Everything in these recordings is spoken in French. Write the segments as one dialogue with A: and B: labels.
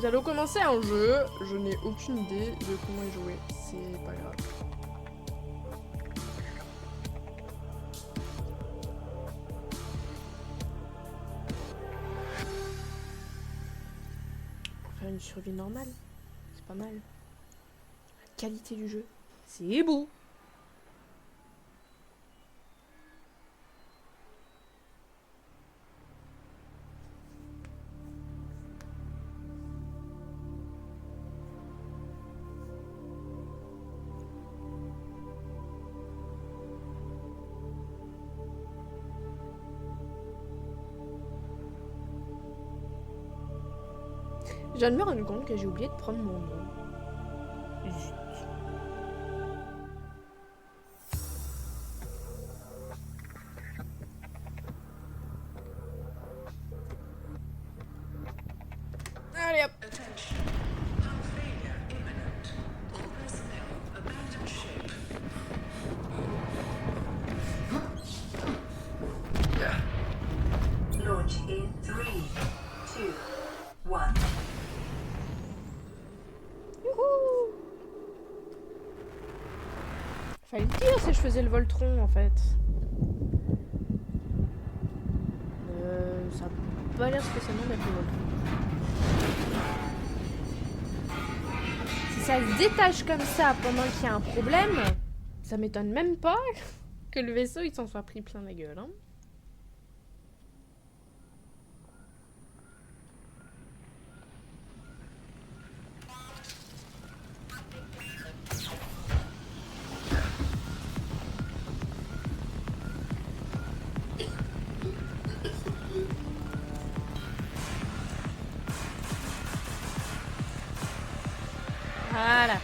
A: Nous allons commencer un jeu. Je n'ai aucune idée de comment y jouer. C'est pas grave. Faire une survie normale. C'est pas mal. La qualité du jeu. C'est beau. Je viens de me rendre compte que j'ai oublié de prendre mon nom. Zut. Allez hop.
B: Launch in 3, 2, 1.
A: Youhou. Fallait le dire si je faisais le Voltron en fait. Ça a pas l'air spécialement d'être le Voltron. Si ça se détache comme ça pendant qu'il y a un problème, ça m'étonne même pas que le vaisseau il s'en soit pris plein la gueule. Hein. Voilà.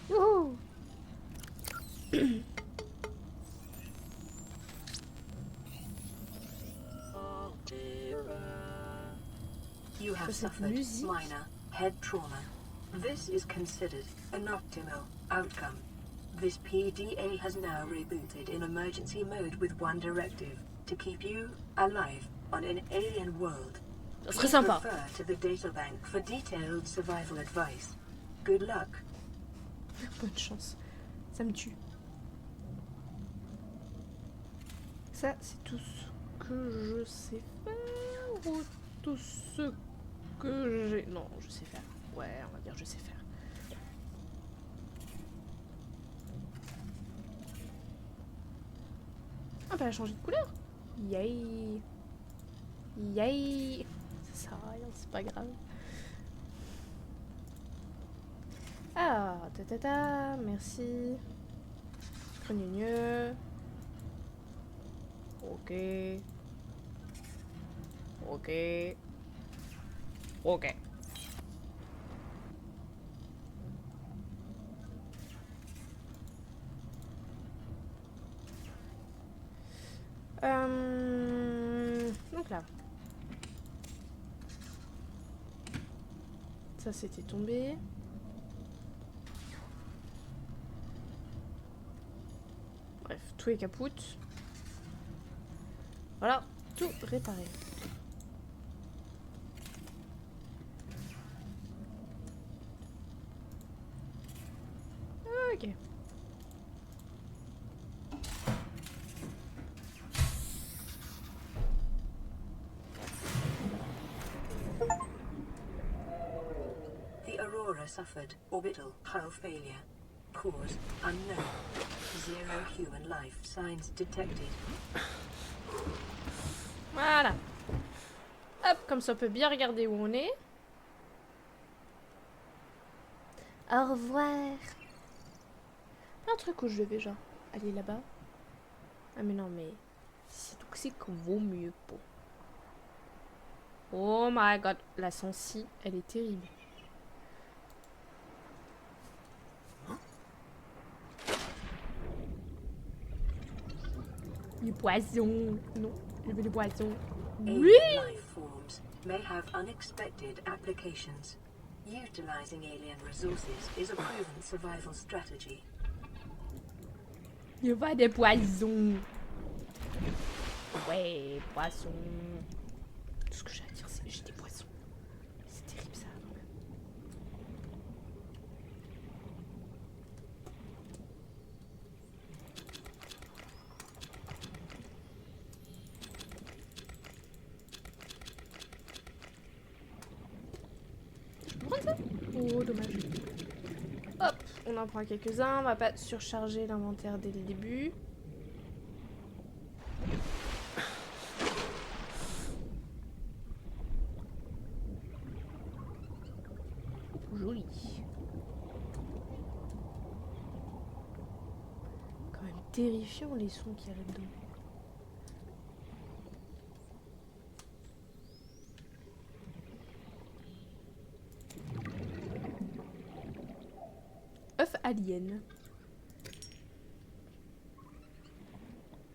A: Youhou.
B: You have
A: Cette
B: suffered
A: musique.
B: minor head trauma. This is considered an optimal outcome. This PDA has now rebooted in emergency mode with one directive: to keep you alive on an alien world.
A: Ça serait sympa.
B: Refer to the databank for detailed survival advice. Good luck.
A: Bonne chance. Ça me tue. Ça, c'est tout ce que je sais faire ou tout ce que j'ai... Non, je sais faire. Ouais, on va dire je sais faire. Ah, bah, elle a changé de couleur. Yay. Yay. Ça sert à rien, c'est pas grave. Ah, ta, merci. Crenieux. Ok. Ok. Ok. Donc là. Ça c'était tombé. Bref, tout est capoute. Voilà, tout réparé. Ok.
B: The Aurora suffered orbital hull failure. Cause unknown. Zero human life signs detected.
A: Voilà. Hop, comme ça on peut bien regarder où on est. Au revoir. Un truc où je devais genre aller là-bas. Ah mais non mais c'est toxique vaut mieux pas. Oh my god, la sensi, elle est terrible. Les poissons. Non, je veux les poissons. Oui.
B: Alien life forms may have unexpected applications. Utilizing alien resources is a proven survival strategy.
A: Je vois des poissons. Ouais, poissons. Tout ce que j'ai à dire, c'est j'ai des poissons. C'est terrible ça quand même. Je peux prendre ça? Oh dommage. Hop, on en prend quelques-uns. On va pas surcharger l'inventaire dès le début. Joli. Quand même terrifiant les sons qu'il y a là-dedans. œuf alien.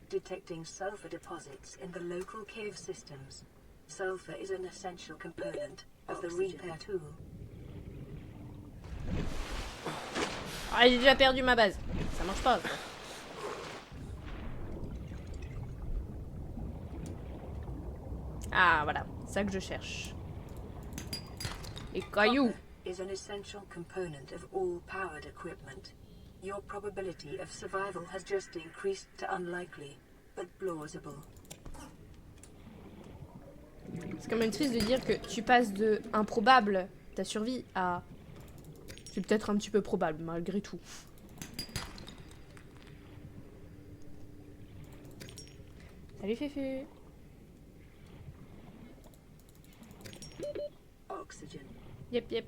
B: Detecting sulfur deposits in the local cave systems. Sulfur is an essential component of the repair tool.
A: Ah, j'ai déjà perdu ma base. Ça marche pas, ça. Ah, voilà. C'est ça que je cherche. Les cailloux.
B: Copper is an essential component of all powered equipment. Your probability of survival has just increased to unlikely, but plausible.
A: C'est quand même triste de dire que tu passes de improbable, ta survie, à... C'est peut-être un petit peu probable, malgré tout. Salut Féfé.
B: Oxygen.
A: Yep, yep.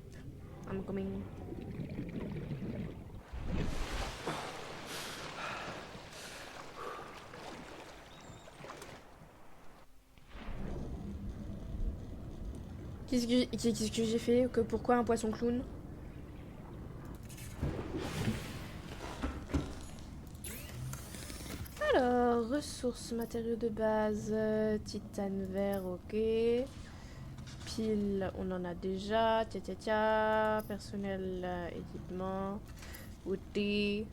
A: I'm coming. Qu'est-ce que j'ai fait? Pourquoi un poisson clown? Alors, ressources, matériaux de base, titane vert, ok. Pile, on en a déjà. Tia, personnel, équipement, outils.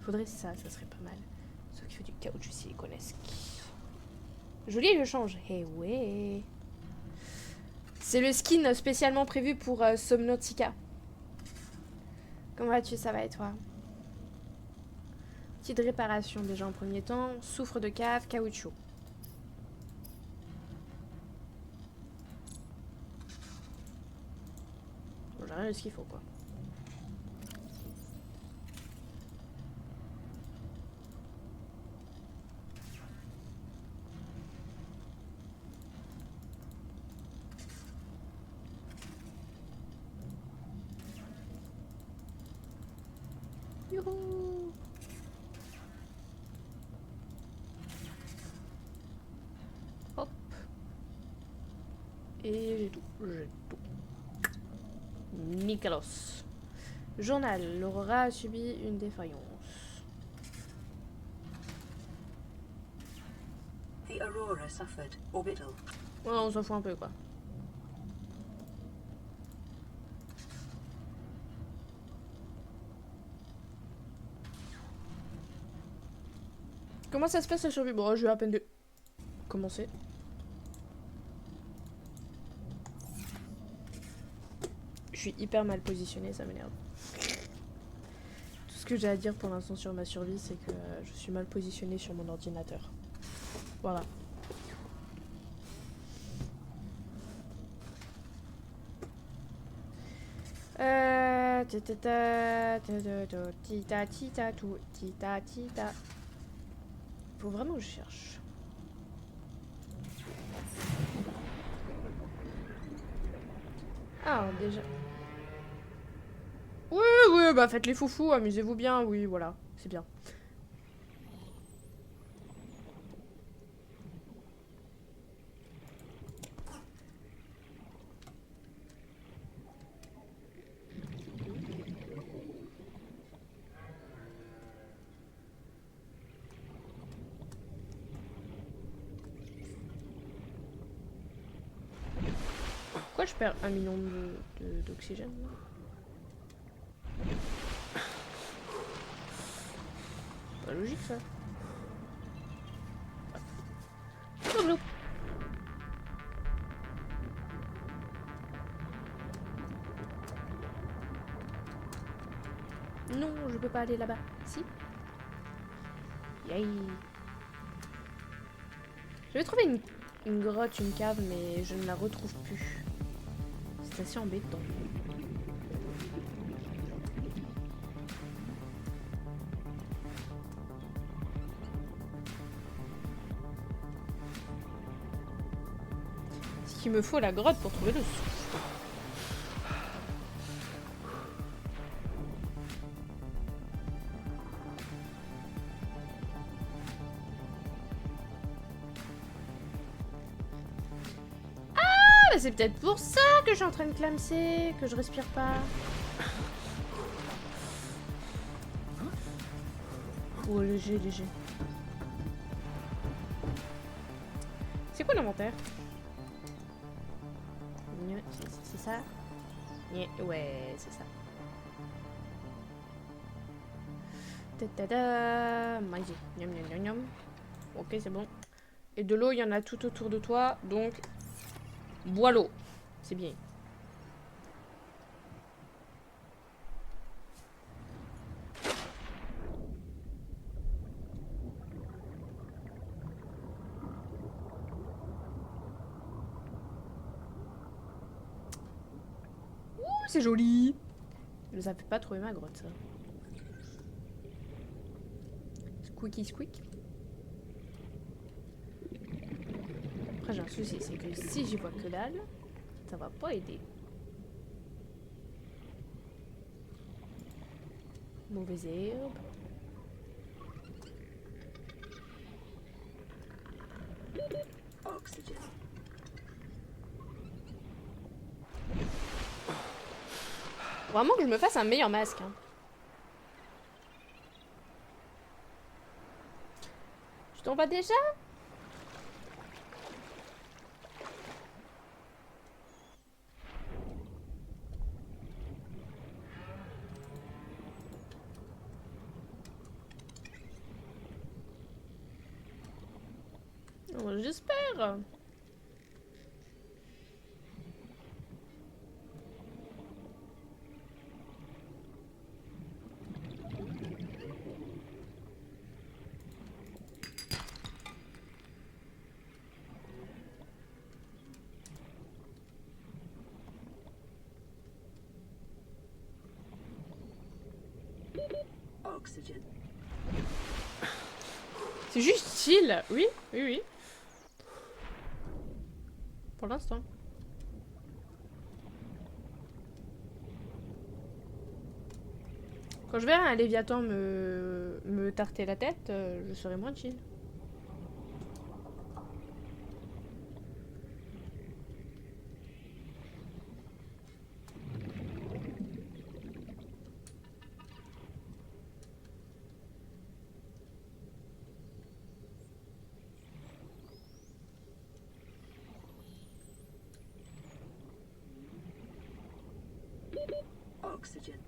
A: Faudrait ça serait pas mal. Sauf qu'il faut du caoutchouc siliconesque. Joli le change. Eh ouais. C'est le skin spécialement prévu pour Subnautica. Comment vas-tu? Ça va et toi? Petite réparation déjà en premier temps. Soufre de cave, caoutchouc. Bon, j'ai rien de ce qu'il faut quoi. Youhou! Hop. Et j'ai tout. Nicalos. Journal. L'Aurora a subi une défaillance.
B: The Aurora suffered orbital.
A: Ouais, on s'en fout un peu quoi. Comment ça se passe la survie? Bon, je vais à peine de commencer. Je suis hyper mal positionnée, ça m'énerve. Tout ce que j'ai à dire pour l'instant sur ma survie, c'est que je suis mal positionnée sur mon ordinateur. Voilà. Tita. Faut vraiment que je cherche. Ah, déjà. Oui, bah faites les foufous, amusez-vous bien, oui, voilà, c'est bien. Pourquoi je perds 1 million d'oxygène là? Pas logique ça. Non, je peux pas aller là-bas. Si. Yay. J'avais trouvé une grotte, une cave, mais je ne la retrouve plus. C'est assez embêtant. Ce qu'il me faut la grotte pour trouver le souffle. Ah, bah c'est peut-être pour ça que je suis en train de clamser, que je respire pas. Oh, léger, léger. C'est quoi l'inventaire? C'est ça? Ouais, c'est ça. Tada! Manger. Miam, miam, miam, miam. Ok, c'est bon. Et de l'eau, il y en a tout autour de toi, donc bois l'eau. C'est bien. Ouh, c'est joli. Ça fait pas trouver ma grotte, ça. Squeaky squeak. Après, j'ai un souci, c'est que si j'y vois que dalle, ça va pas aider. Mauvaise herbe.
B: Oxygen.
A: Vraiment que je me fasse un meilleur masque. Hein. Tu t'en vas déjà? Oh, j'espère.
B: Oxygen.
A: C'est juste chill. Oui, oui, oui. Pour l'instant. Quand je verrai un Léviathan me tarter la tête, je serai moins chill.
B: Oxygen.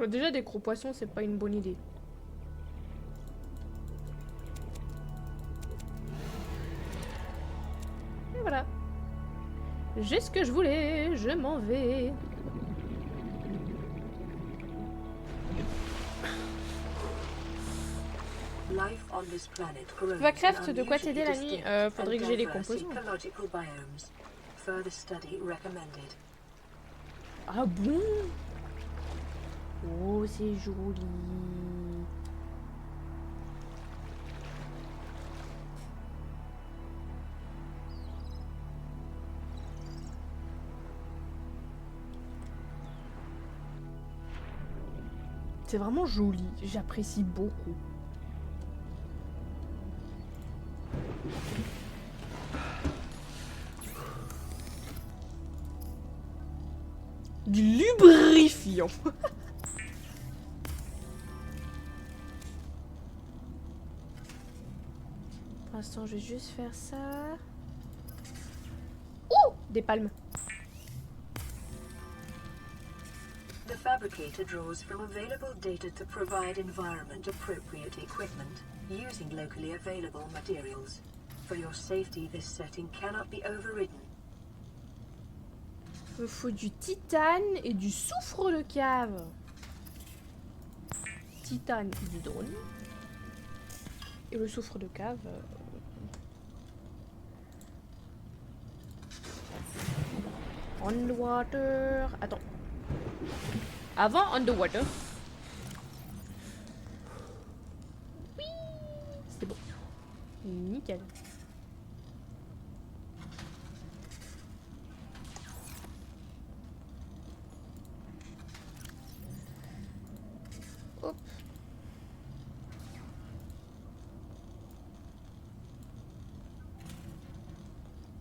A: Déjà, des gros poissons, c'est pas une bonne idée. Et voilà. J'ai ce que je voulais, je m'en vais. Vacraft, de quoi t'aider la nuit? Faudrait que j'ai les composants. Ah bon? Oh, c'est joli. C'est vraiment joli, j'apprécie beaucoup. Du lubrifiant. Pour l'instant, je vais juste faire ça. Oh, des palmes.
B: The fabricator draws from available data to provide environment-appropriate equipment, using locally available materials. For your safety, this setting cannot be overridden.
A: Il me faut du titane et du soufre de cave. Titane d'hydrone. Et le soufre de cave. Underwater. Attends. Avant underwater. Oui. C'est bon. Nickel. Hop.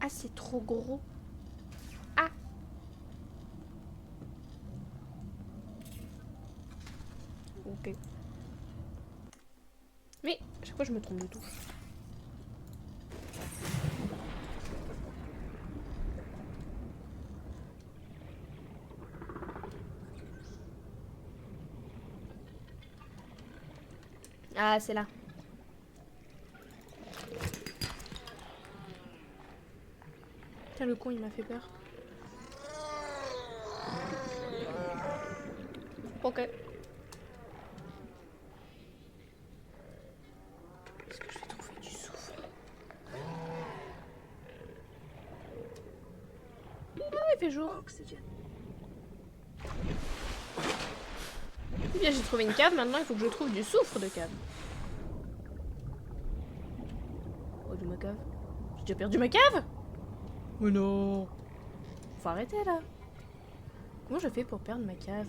A: Ah, c'est trop gros. Ah. Ok. Mais, à chaque fois, je me trompe de touche. Ah, c'est là. Putain, le con, il m'a fait peur. Ok. Est-ce que je vais trouver du soufre? Ah, il fait jour.
B: Oxygen.
A: Eh bien, j'ai trouvé une cave, maintenant il faut que je trouve du soufre de cave. Oh, de ma cave. J'ai déjà perdu ma cave? Oh non. Faut arrêter là. Comment je fais pour perdre ma cave?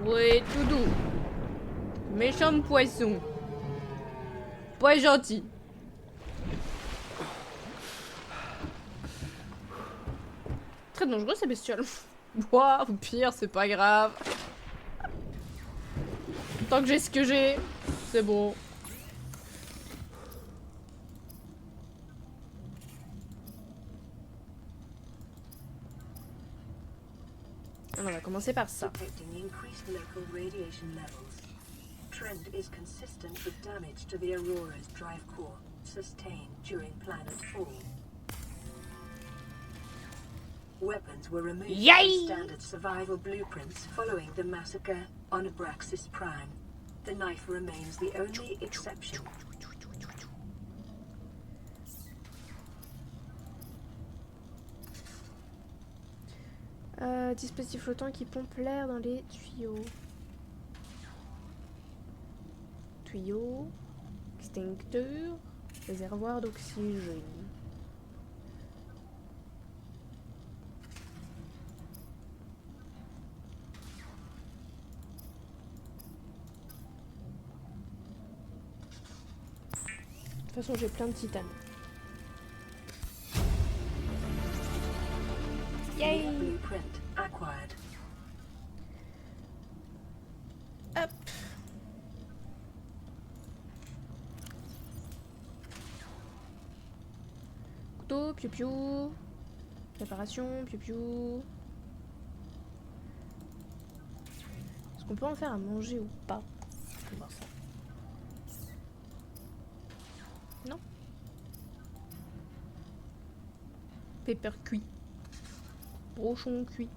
A: Ouais, tout doux. Méchant poisson. Pas gentil. Très dangereux ces bestioles. Ouah, au pire, c'est pas grave. Tant que j'ai ce que j'ai, c'est bon. On va commencer par ça.
B: Detecting increased local radiation levels. Trend is consistent with damage to the Aurora's drive core, sustained during planet fall. Weapons were removed
A: Yay!
B: from standard survival blueprints following the massacre on Abraxas Prime. The knife remains the only exception.
A: Dispositif flottant qui pompe l'air dans les tuyaux. Tuyaux, extincteur, réservoir d'oxygène. De toute façon, j'ai plein de titane. Yay!
B: Blueprint acquired.
A: Hop. Couteau, piou-piou. Préparation, piou-piou. Est-ce qu'on peut en faire à manger ou pas? On va voir ça. Non. Pepper cuit. Brochon cuit.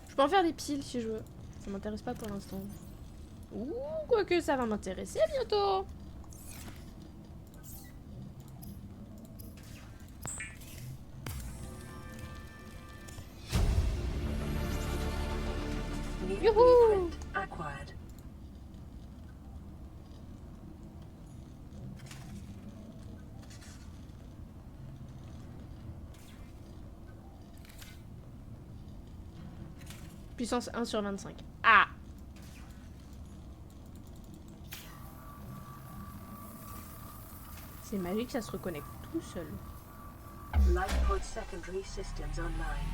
A: Je peux en faire des piles si je veux. Ça m'intéresse pas pour l'instant. Ouh, quoique ça va m'intéresser bientôt.
B: New
A: Youhou!
B: blueprint acquired.
A: Puissance 1 sur 25. Ah! C'est magique, ça se reconnecte tout seul.
B: LifePod secondary systems online.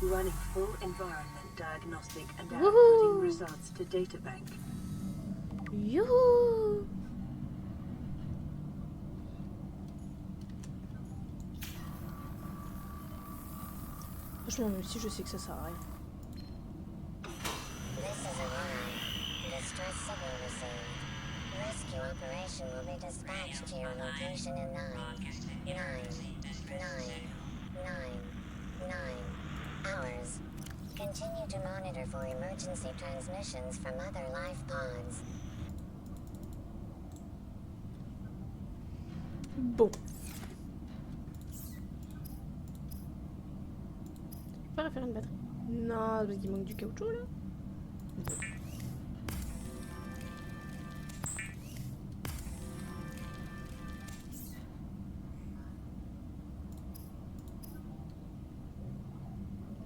B: Running full environment diagnostic and
A: Woohoo!
B: outputting results to databank.
A: Youhou! Franchement, même si je sais que ça sert à rien.
C: This is Aurora. Distress signal received. Rescue operation will be dispatched to your location in 9 hours. Continue to monitor for emergency transmissions from other life pods.
A: Bon. Je peux faire une batterie. Non, parce qu'il manque du caoutchouc là.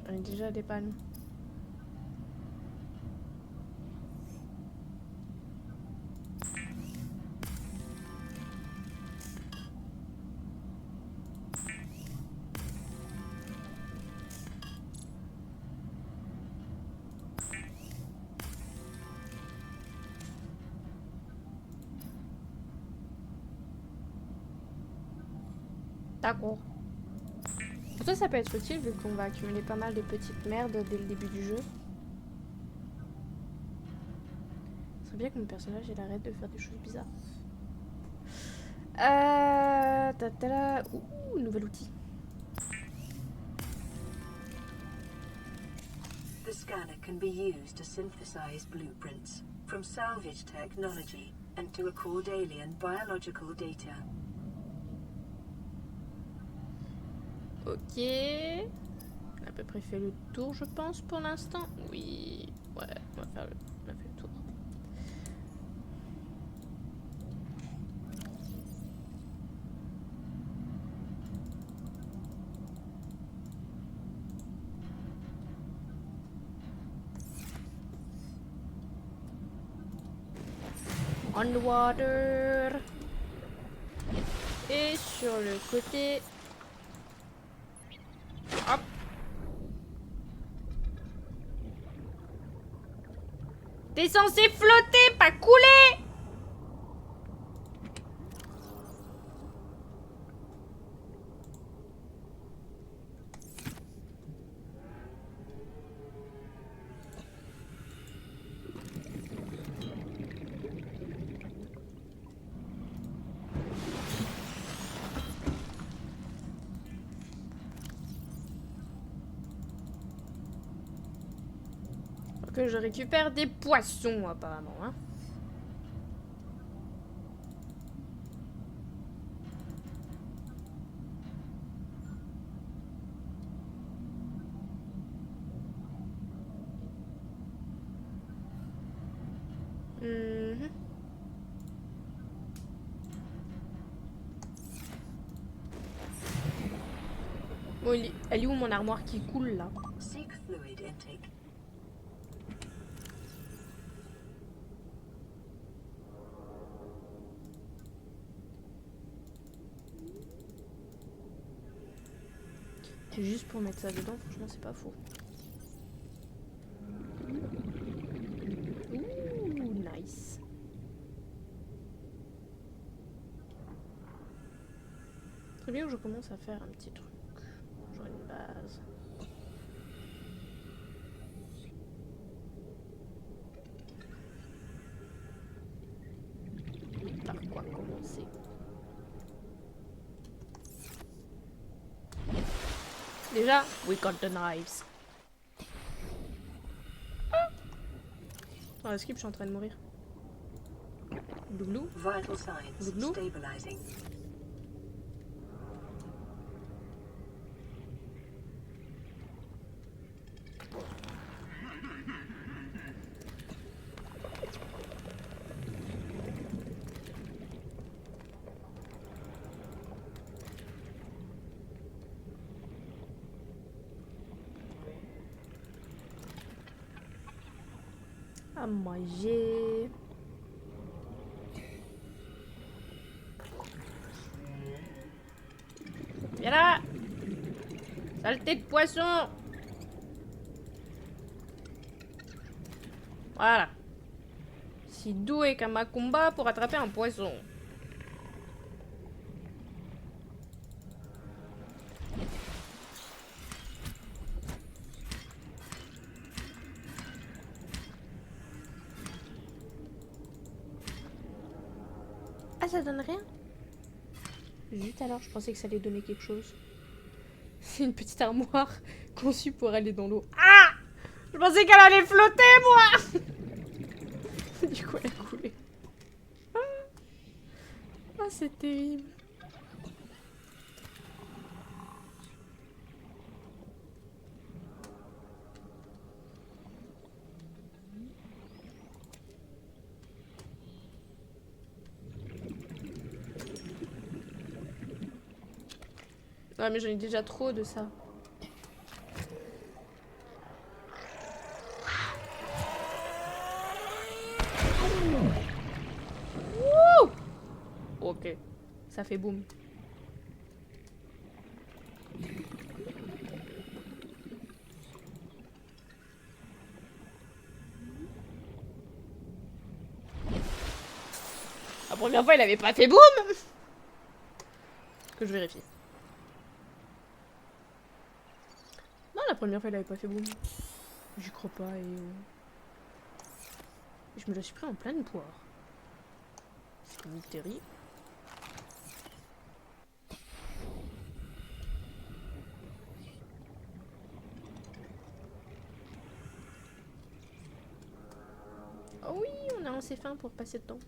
A: On est déjà à des pannes. D'accord. Pour toi, ça peut être utile vu qu'on va accumuler pas mal de petites merdes dès le début du jeu. C'est bien que mon personnage il arrête de faire des choses bizarres. Ouh, nouvel outil.
B: The scanner can be used to synthesize blueprints from salvage technology and to record alien biological data.
A: Ok. On a à peu près fait le tour, je pense, pour l'instant. Oui. Ouais, on a fait le tour. Underwater. Et sur le côté. Hop. T'es censé flotter, pas couler. Que je récupère des poissons apparemment, hein. Bon, elle est où mon armoire qui coule là?
B: Seek fluid intake.
A: C'est juste pour mettre ça dedans, franchement c'est pas faux. Ouh, nice. Très bien que je commence à faire un petit truc. Genre une base. Par quoi commencer? Déjà, we got the knives. Dans la skip, je suis en train de mourir. Doublou.
B: Vital signs
A: Glou.
B: stabilizing.
A: À manger. Viens là. Saleté de poisson. Voilà. Si doué qu'un macumba pour attraper un poisson. Ah, ça donne rien? Zut alors, je pensais que ça allait donner quelque chose. C'est une petite armoire conçue pour aller dans l'eau. Ah! Je pensais qu'elle allait flotter, moi! Du coup, elle a coulé. Ah, c'est terrible. Ouais, mais j'en ai déjà trop de ça. Wouh! Ok, ça fait boum. La première fois, il avait pas fait boum! Que je vérifie. Non, la première fois, il avait pas fait boum. J'y crois pas et... Je me la suis pris en pleine poire. C'est une terrible. Oh oui, on a assez faim pour passer le temps.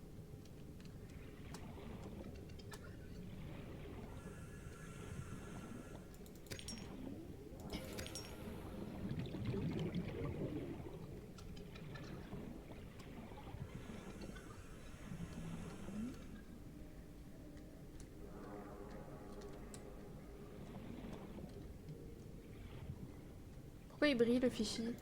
A: Pourquoi il brille le fichier?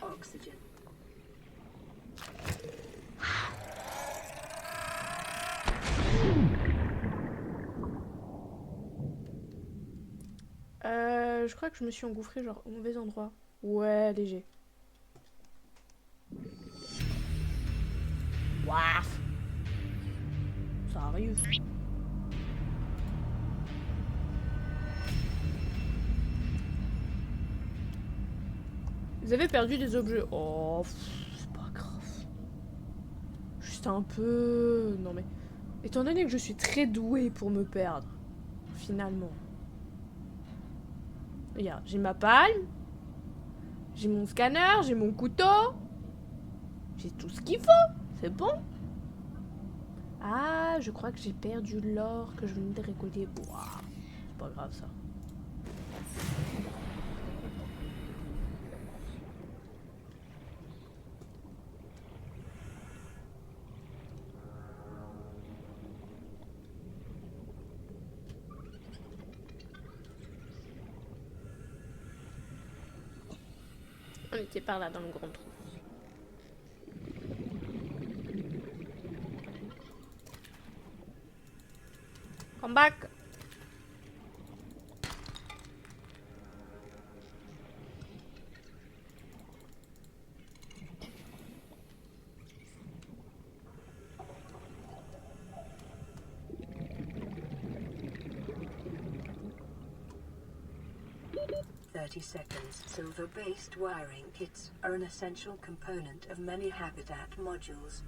B: Oxygen.
A: Je crois que je me suis engouffrée genre au mauvais endroit. Ouais, léger. Waf! Ça arrive. Vous avez perdu des objets. Oh, c'est pas grave. Juste un peu... Non mais... Étant donné que je suis très douée pour me perdre, finalement. Regarde, j'ai ma palme. J'ai mon scanner, j'ai mon couteau. J'ai tout ce qu'il faut. C'est bon. Ah, je crois que j'ai perdu l'or que je venais de récolter. Ouah, c'est pas grave ça. On était par là dans le grand trou. Come back.
B: Seconds. Silver-based wiring kits are an essential component of many habitat modules.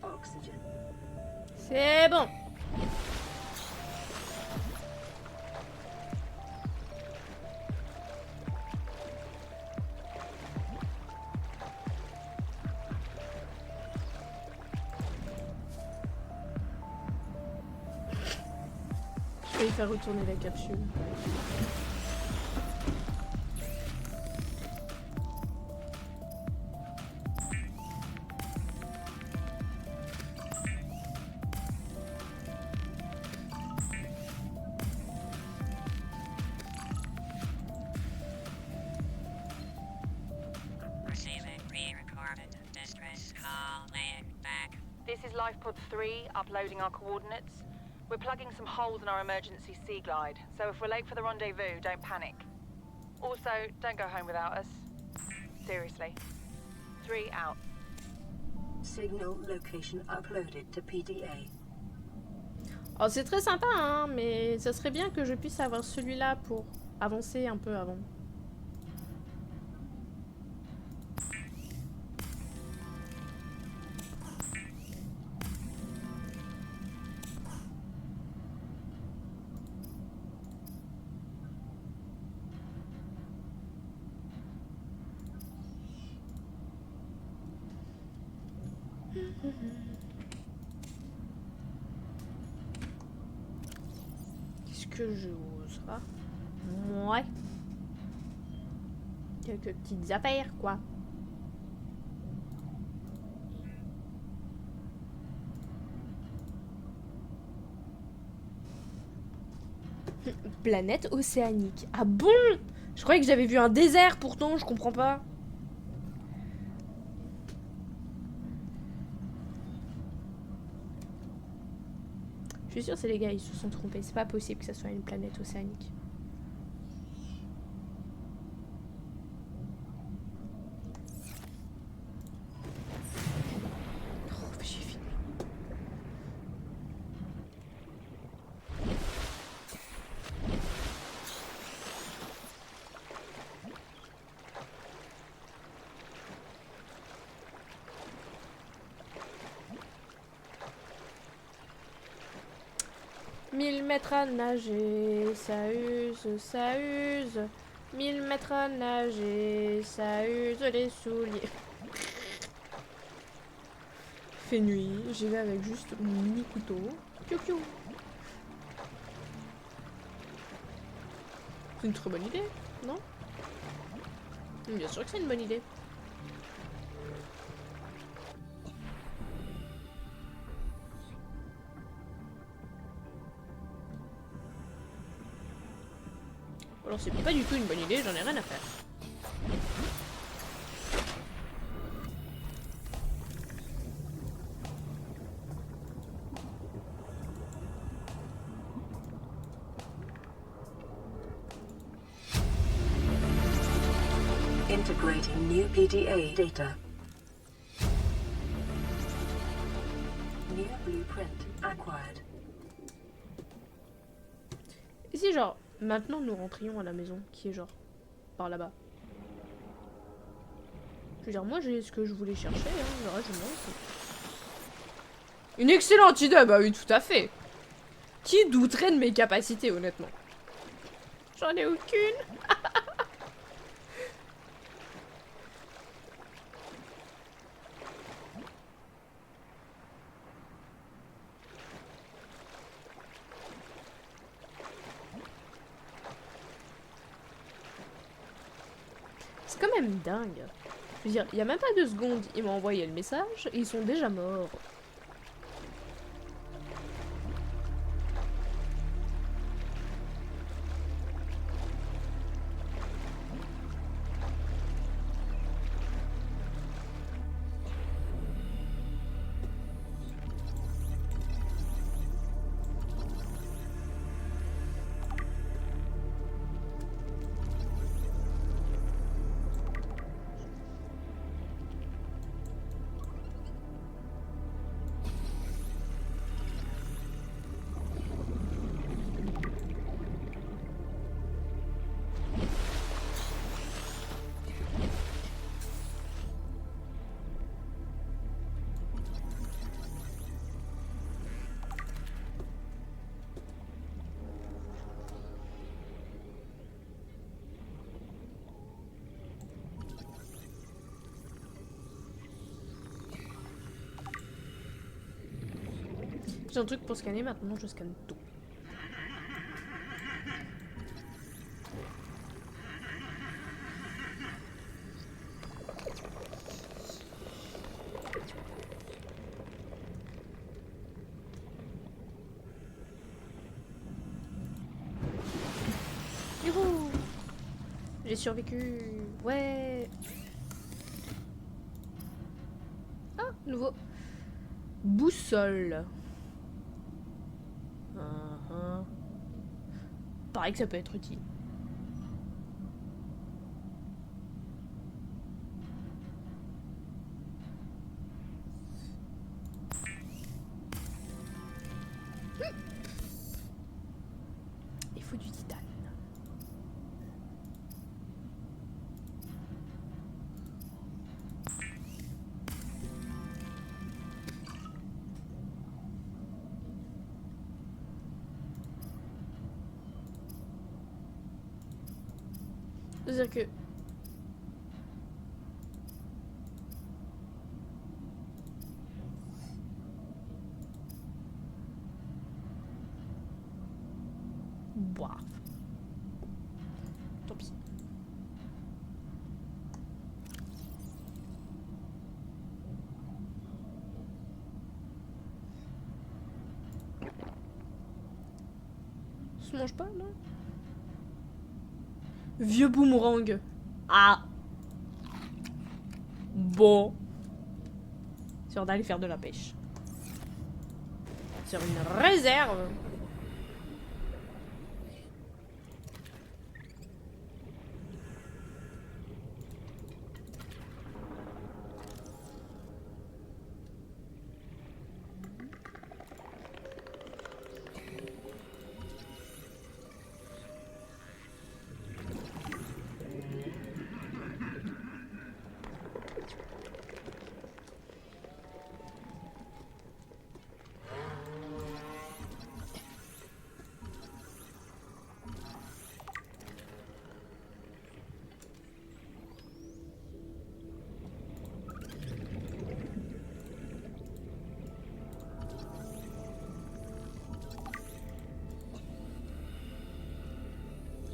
B: Oxygen.
A: C'est bon. failli faire retourner la capsule.
D: Receiving pre-recorded distress call laying back.
E: This is Lifepod 3, uploading our coordinates. We're plugging some holes in our emergency sea glide, so if we're late for the rendezvous, don't panic. Also, don't go home without us. Seriously. 3 out.
B: Signal location uploaded to PDA.
A: Alors c'est très sympa, hein, mais ça serait bien que je puisse avoir celui-là pour avancer un peu avant. Qu'est-ce que j'ose, ah? Ouais. Quelques petites affaires, quoi. Planète océanique. Ah bon? Je croyais que j'avais vu un désert pourtant, je comprends pas. Je suis sûre c'est les gars, ils se sont trompés. C'est pas possible que ça soit une planète océanique. Oh, j'ai fini. Mille mètres à nager, ça use, ça use. 1000 mètres à nager, ça use les souliers. Fait nuit, j'y vais avec juste mon mini couteau. Piou piou. C'est une très bonne idée, non? Bien sûr que c'est une bonne idée. Alors c'est pas du tout une bonne idée, j'en ai rien à faire.
B: Integrating new PDA data. New blueprint acquired.
A: Et si genre, maintenant nous rentrions à la maison, qui est genre, par là-bas. Je veux dire, moi j'ai ce que je voulais chercher, hein, le reste je m'en fous. Une excellente idée, bah oui, tout à fait. Qui douterait de mes capacités, honnêtement? J'en ai aucune. C'est quand même dingue. Je veux dire, il y a même pas 2 secondes, ils m'ont envoyé le message et ils sont déjà morts. J'ai un truc pour scanner, maintenant je scanne tout. j'ai survécu. Ouais. Ah, nouveau. Boussole. Pareil que ça peut être utile. Il faut du titane. C'est-à-dire que... Boire. Tant pis. Ça se mange pas, non? Vieux boomerang. Ah. Bon. Sûr d'aller faire de la pêche. Sur une réserve.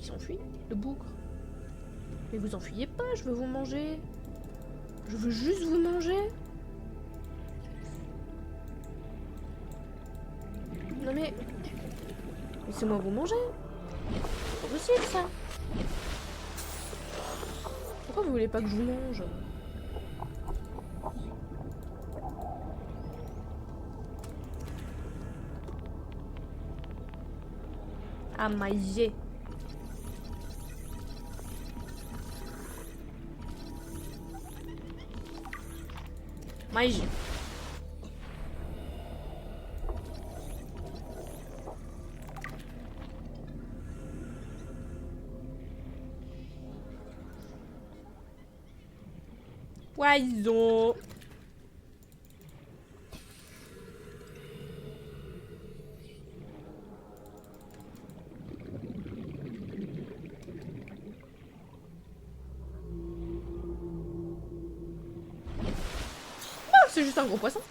A: Il s'enfuit, le bougre. Mais vous enfuyez pas, je veux vous manger. Je veux juste vous manger. Non mais... Laissez-moi vous manger. C'est pas possible ça. Pourquoi vous voulez pas que je vous mange? À manger. Manger. Poison. C'est juste un gros poisson.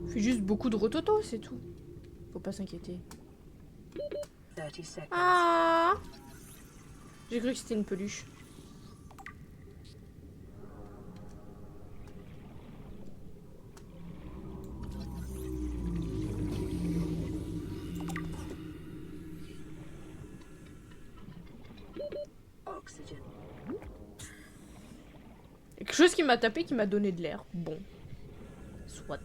A: Fait juste beaucoup de rototo, c'est tout. Faut pas s'inquiéter.
B: 30 seconds.
A: Ah! J'ai cru que c'était une peluche.
B: Oxygen.
A: Quelque chose qui m'a tapé, qui m'a donné de l'air. Bon. Soit.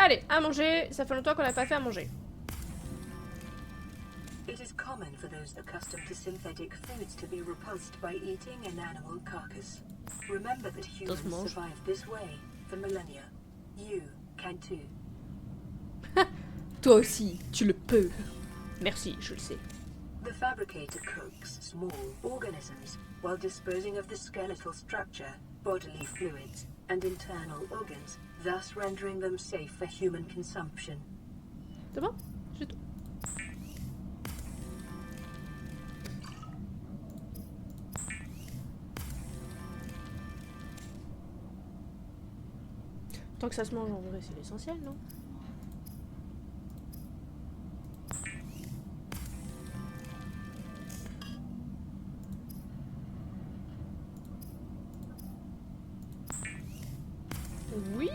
A: Allez, à manger. Ça fait longtemps qu'on n'a pas fait à manger.
B: It is common for those accustomed to synthetic foods to be repulsed by eating an animal carcass. Remember that humans
A: mange.
B: survived this way for millennia. You can too.
A: Toi aussi, tu le peux. Merci, je le sais.
B: The fabricator cooks small organisms while disposing of the skeletal structure, bodily fluids, and internal organs, thus rendering them safe for human consumption.
A: C'est bon? C'est tout. Tant que ça se mange en vrai, c'est l'essentiel, non? Oui.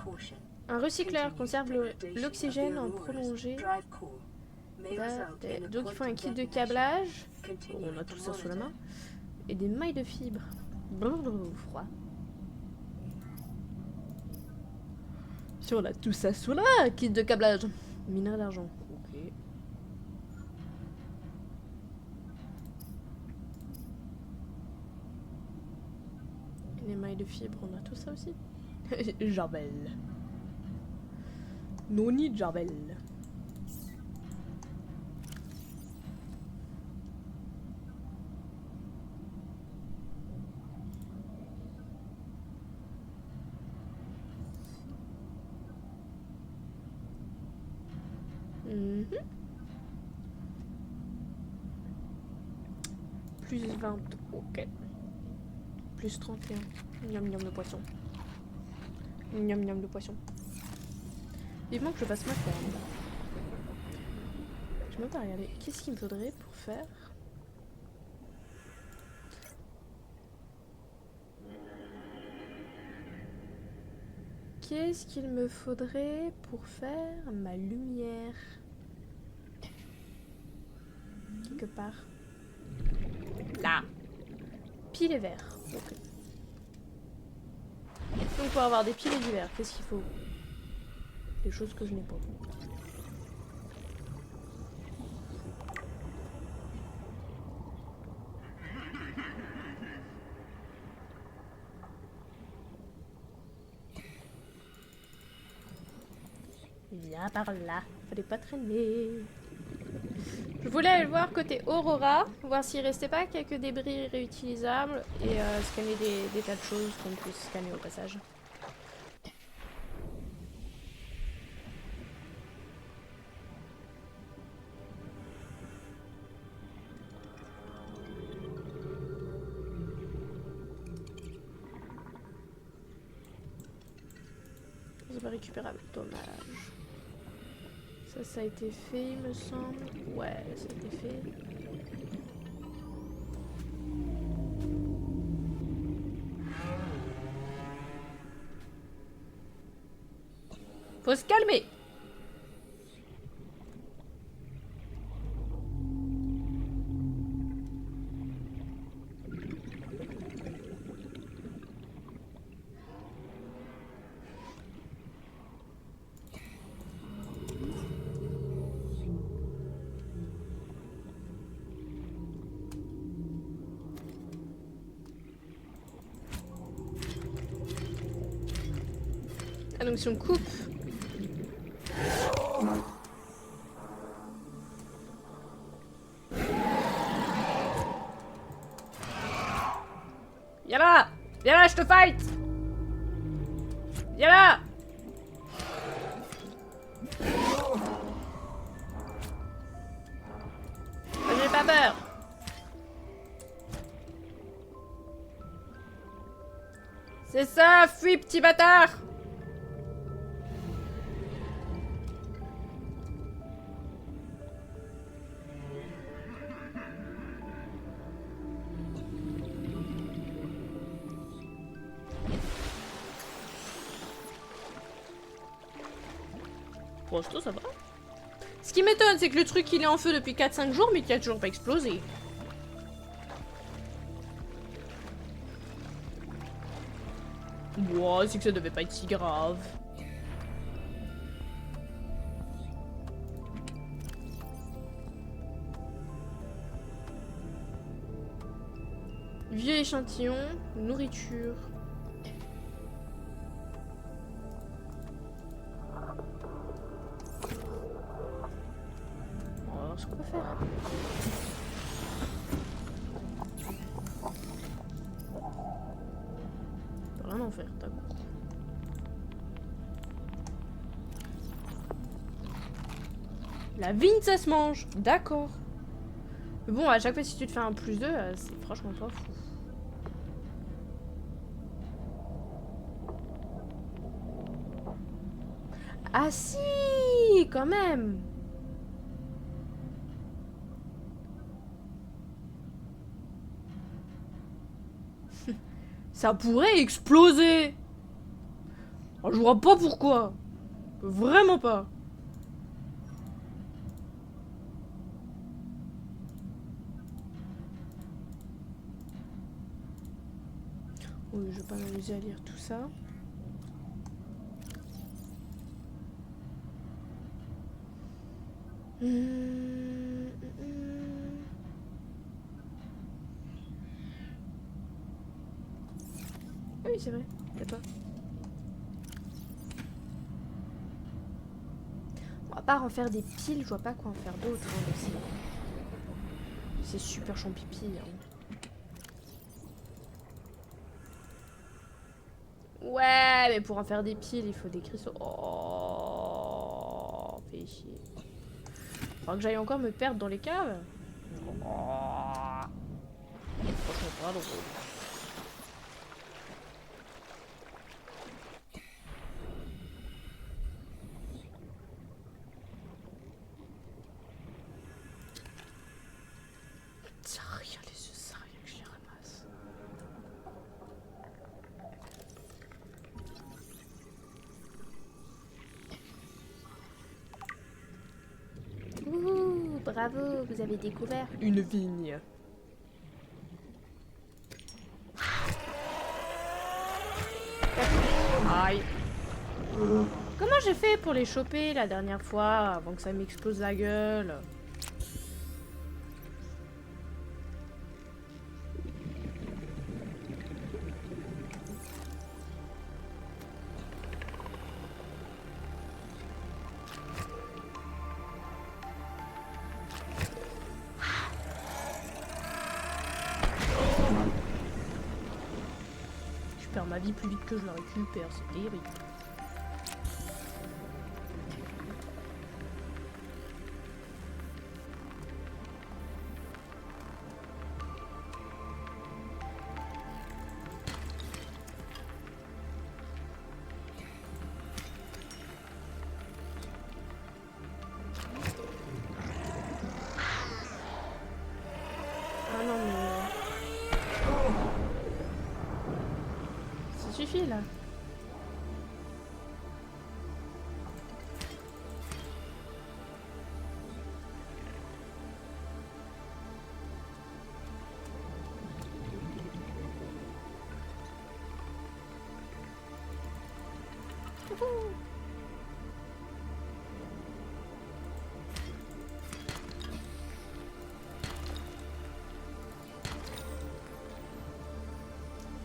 B: Caution.
A: Un recycleur conserve
B: Continued
A: l'oxygène en
B: degradation of the
A: prolongé.
B: drive core may result in a
A: Donc il faut un kit de
B: quantum
A: câblage.
B: detonation.
A: On a tout ça sous la main.
B: Continuing
A: Et des mailles de fibres. Brrr, froid. Si on a tout ça sous la main, kit de câblage. Minerai d'argent. Ok. Les mailles de fibres, on a tout ça aussi. Javel. Noni Javel. Mhm. Plus 20, ok. Plus 31. Miam miam le poisson. Miam miam le poisson. Vivement que je fasse ma ferme. Je vais même pas regarder. Qu'est-ce qu'il me faudrait pour faire? Qu'est-ce qu'il me faudrait pour faire ma lumière? Quelque part. Là. Pile et verre. Ok. Donc pour avoir des piles et du verre, qu'est-ce qu'il faut? Des choses que je n'ai pas. Viens par là, fallait pas traîner. Je voulais aller voir côté Aurora, voir s'il restait pas quelques débris réutilisables et scanner des tas de choses qu'on peut scanner au passage. C'est pas récupérable, dommage. Ça a été fait, il me semble. Ouais, ça a été fait. Faut se calmer. Ah donc si on coupe... Viens là! Viens là, je te fight! Viens là! J'ai pas peur! C'est ça, fuis petit bâtard! Pour l'instant, ça va. Ce qui m'étonne, c'est que le truc il est en feu depuis 4-5 jours, mais qu'il a toujours pas explosé. Oh, c'est que ça devait pas être si grave. Vieux échantillon, nourriture. On va voir ce qu'on peut faire. On peut rien en faire, d'accord. La vigne, ça se mange, d'accord. Mais bon, à chaque fois, si tu te fais un +2, c'est franchement pas fou. Ah si, quand même. Ça pourrait exploser. Oh, je vois pas pourquoi. Vraiment pas. Oui, je vais pas m'amuser à lire tout ça. Oui, c'est vrai. Y'a pas. Bon, à part en faire des piles, je vois pas quoi en faire d'autre. Hein, c'est super champipi. Hein. Ouais, mais pour en faire des piles, il faut des cristaux. Oh, fais chier. Faudra que j'aille encore me perdre dans les caves. Oh. Franchement, pas drôle. Ça sert à rien, les œufs, ça sert à rien que je les ramasse. Ouh, bravo, vous avez découvert une vigne. Aïe. Comment j'ai fait pour les choper la dernière fois avant que ça m'explose la gueule? Je perds ma vie plus vite que je la récupère, c'est terrible. Ah non mais... Ça suffit là.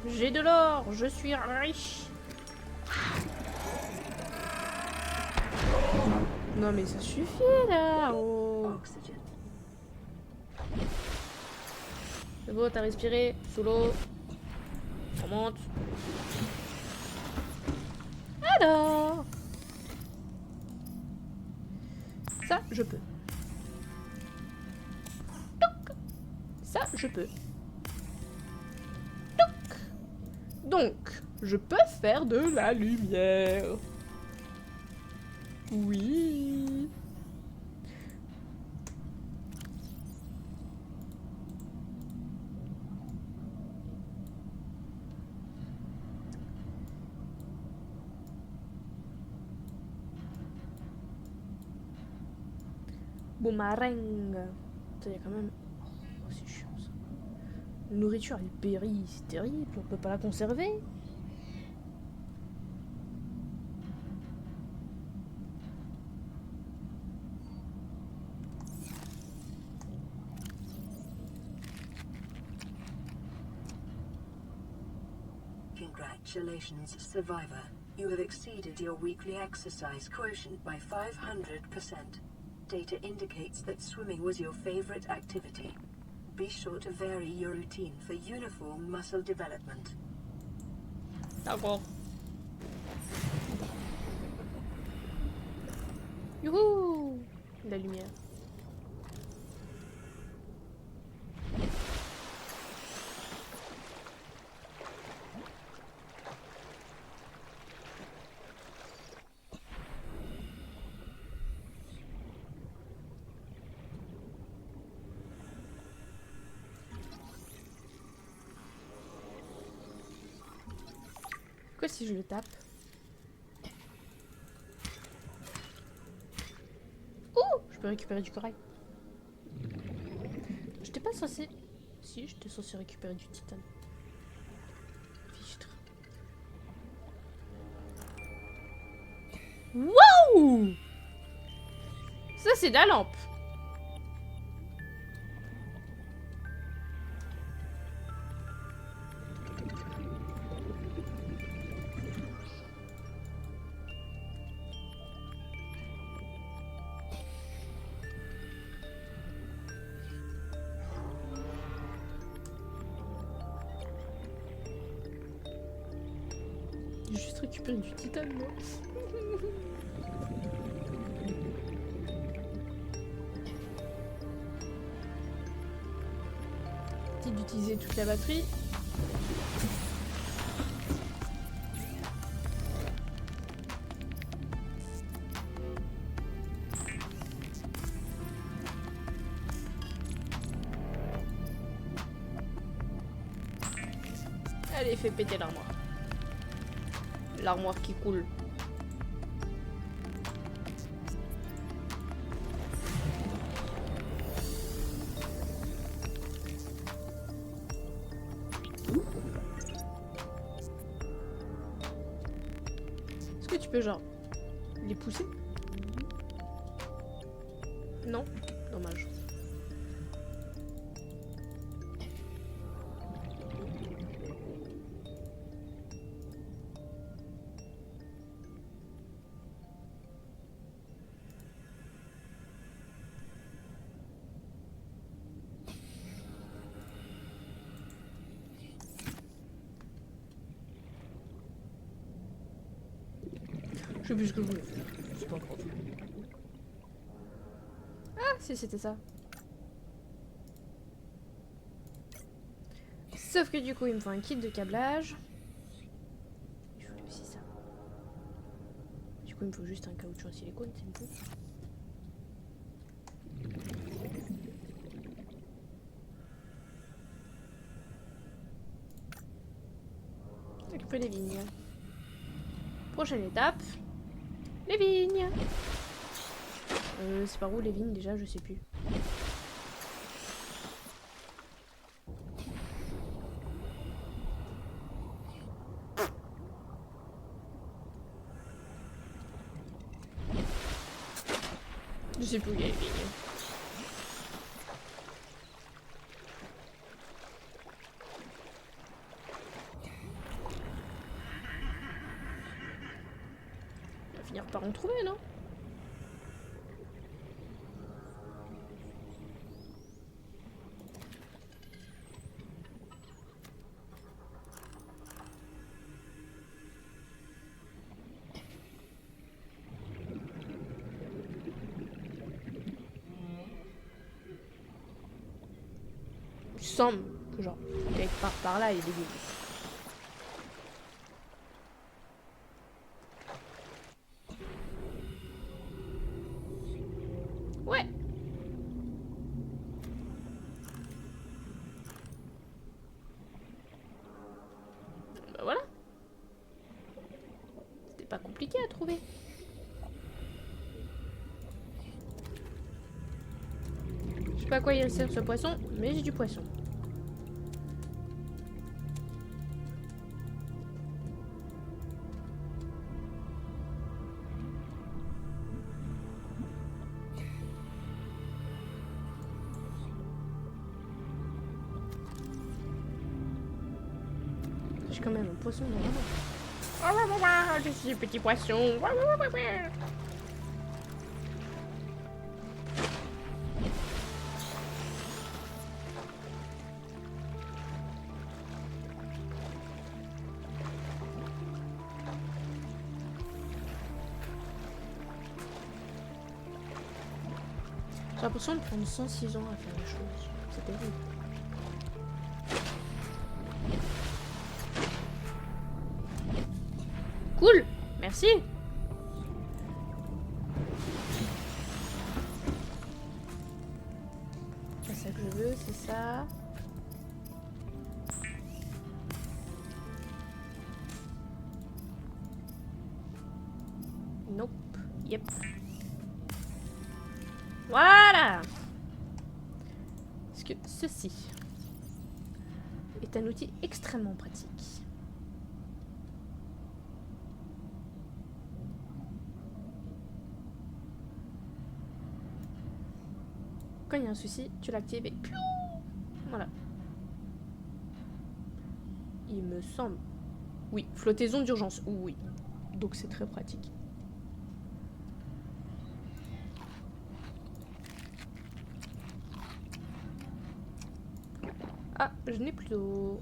A: J'ai de l'or, je suis riche. Non mais ça suffit là. Oh.
B: Oxygen.
A: C'est bon, t'as respiré sous l'eau. On monte. Alors. Ça, je peux. Toc. Ça, je peux. Toc. Donc, je peux faire de la lumière. Oui. Boomerang. Il y a quand même... Oh, c'est chiant ça. La nourriture, elle périt, c'est terrible. On peut pas la conserver.
B: Congratulations, Survivor. You have exceeded your weekly exercise quotient by 500%. Data indicates that swimming was your favorite activity. Be sure to vary your routine for uniform muscle development.
A: D'accord. Youhou! La lumière. Quoi si je le tape? Ouh! Je peux récupérer du corail. J'étais pas censé... Si, j'étais censé récupérer du titane. Fichtre. Waouh! Ça c'est de la lampe. J'ai juste récupéré du titane, moi. Petit d'utiliser toute la batterie. Allez, fais péter l'armoire. L'armoire qui coule. Est-ce que tu peux genre les pousser? Non? Dommage. Je sais plus ce que je voulais faire. C'est pas grave. Ah, si c'était ça. Sauf que du coup, il me faut un kit de câblage. Il faut aussi ça. Du coup, il me faut juste un caoutchouc en silicone, c'est tout. Récupérer les vignes. Prochaine étape. Les vignes. C'est par où les vignes déjà? Je sais plus. Je sais plus où il y a les vignes. On va finir par en trouver, non? Il semble que genre, quelque part par là, il y a des vignes. Ouais. Bah voilà. C'était pas compliqué à trouver. Je sais pas à quoi il sert ce poisson, mais j'ai du poisson. J'ai quand même un poisson dans la main. Je suis un petit poisson. J'ai l'impression de prendre 106 ans à faire les choses. C'est terrible. Cool, merci. C'est ça que je veux, c'est ça. Nope. Yep. Voilà. Parce que ceci est un outil extrêmement pratique. Quand il y a un souci, tu l'actives et piou. Voilà. Il me semble. Oui, flottaison d'urgence. Oui. Donc c'est très pratique. Ah, je n'ai plus d'eau.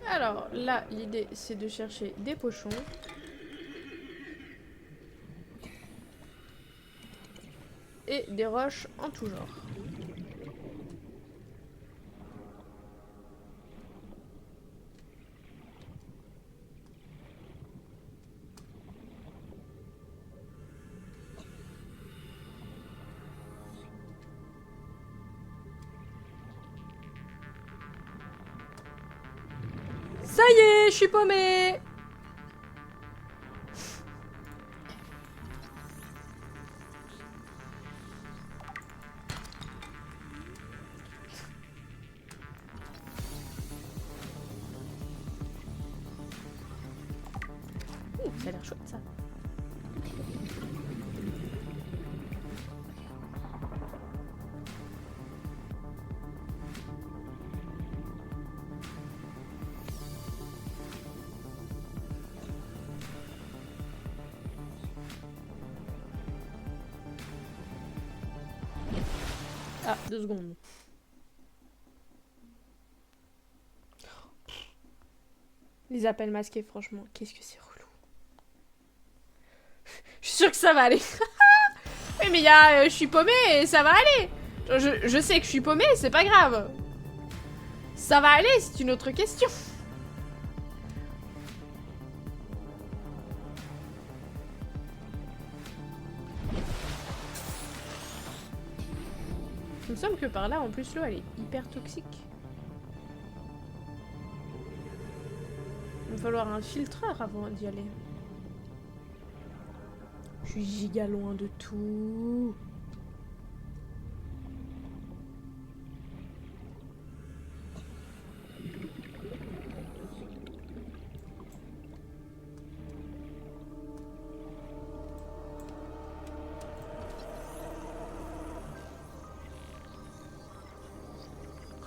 A: Alors là, l'idée c'est de chercher des pochons. Et des roches en tout genre. Ça y est, je suis paumée. Ça a l'air chouette ça. Ah, 2 secondes. Les appels masqués, franchement, qu'est-ce que c'est relou. Je suis sûre que ça va aller. Oui, mais je suis paumée et ça va aller. Je sais que je suis paumée, c'est pas grave. Ça va aller, c'est une autre question. Il me semble que par là, en plus, l'eau, elle est hyper toxique. Il va falloir un filtreur avant d'y aller. Je suis giga loin de tout.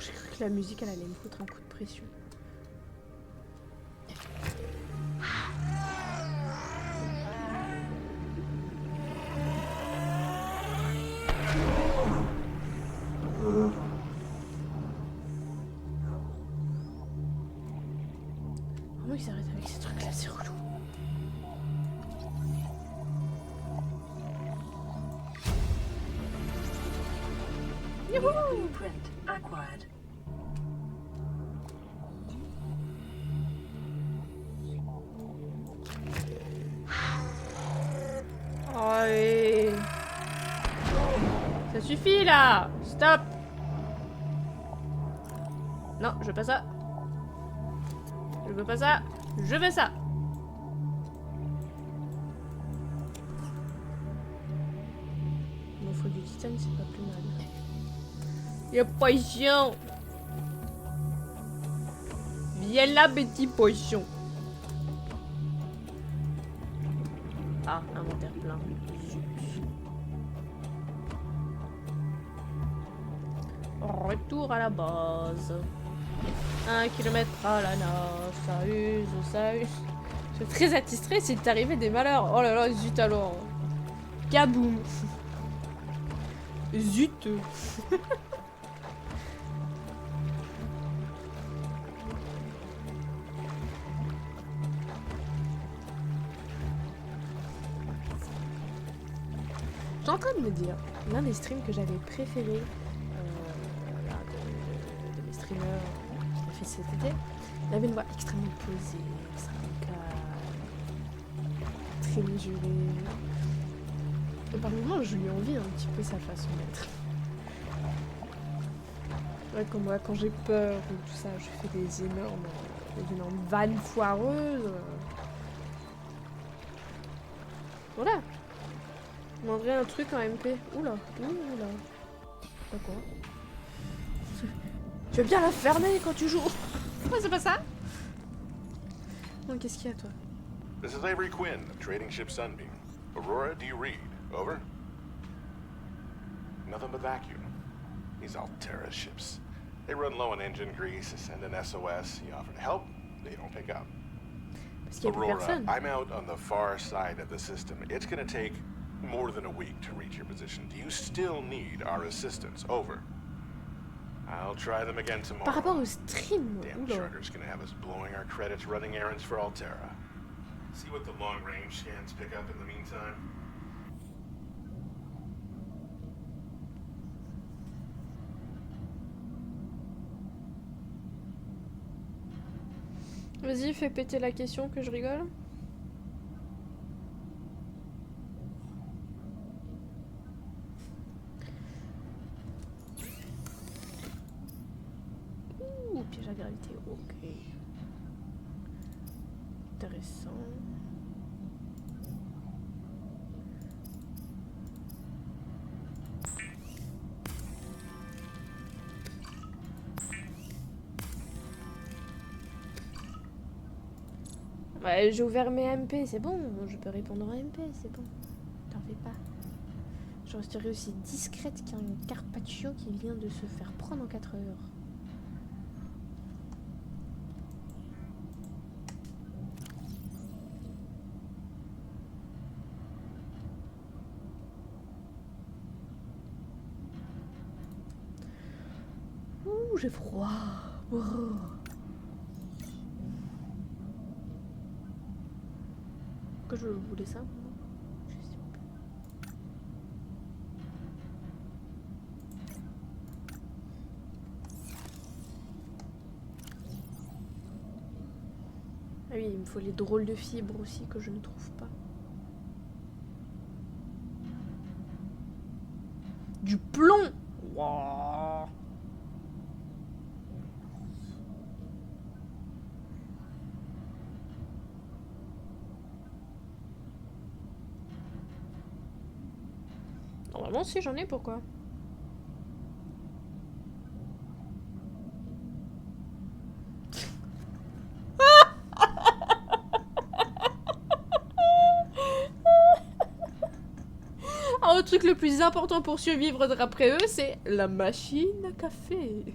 A: J'ai cru que la musique, elle allait me foutre un coup de pression. Comment ils s'arrêtent avec ces trucs là, c'est relou.
B: Blueprint acquired.
A: Allez. Ça suffit là. Stop. Non, je veux pas ça. Je veux pas ça. Je veux ça. Il m'en faut du titane, c'est pas plus mal. Le poisson. Viens là, petit poisson. Ah, inventaire plein. Zut. Retour à la base. 1 kilomètre à la nage. Ça use, ça use. Je suis très attitrée s'il t'arrivait des malheurs. Oh là là, zut alors. Kaboum. Zut. J'étais en train de me dire, l'un des streams que j'avais préféré de mes streamers qui a fait cet été, il avait une voix extrêmement posée, très mesurée. Et par moments, je lui envie un petit peu sa façon d'être. Ouais, comme moi, quand j'ai peur ou tout ça, je fais des énormes vannes foireuses. Voilà. Je demanderais un truc en MP. Oula, oula. Pas quoi. Tu veux bien la fermer quand tu joues. Ouais, c'est pas ça. Bon, qu'est-ce qu'il y a, toi?
F: This is Avery Quinn of Trading Ship Sunbeam. Aurora, do you read? Over? Nothing but vacuum. These Altera ships. They run low on engine grease, send an SOS, you offer to help, they don't pick up.
A: Parce qu'il y a plus
F: Aurora,
A: personne.
F: I'm out on the far side of the system. It's gonna take more than a week to reach your position. Do you still need our assistance? Over. I'll try them again tomorrow.
A: Par rapport au stream.
F: Damn
A: Oula.
F: charter's gonna have us blowing our credits running errands for Altera. See what the long-range scans pick up in the meantime.
A: Vas-y, fais péter la question que je rigole. Ouh, piège à gravité, ok. Intéressant. Ouais, j'ai ouvert mes MP, c'est bon, je peux répondre en MP, c'est bon. T'en fais pas. Je resterai aussi discrète qu'un Carpaccio qui vient de se faire prendre en 4 heures. Ouh, j'ai froid. Oh. Que je voulais ça, moi? Je sais plus. Ah oui, il me faut les drôles de fibres aussi que je ne trouve pas. Du plomb! Wouah. Normalement, si j'en ai, pourquoi? Alors, le truc le plus important pour survivre d'après eux, c'est la machine à café.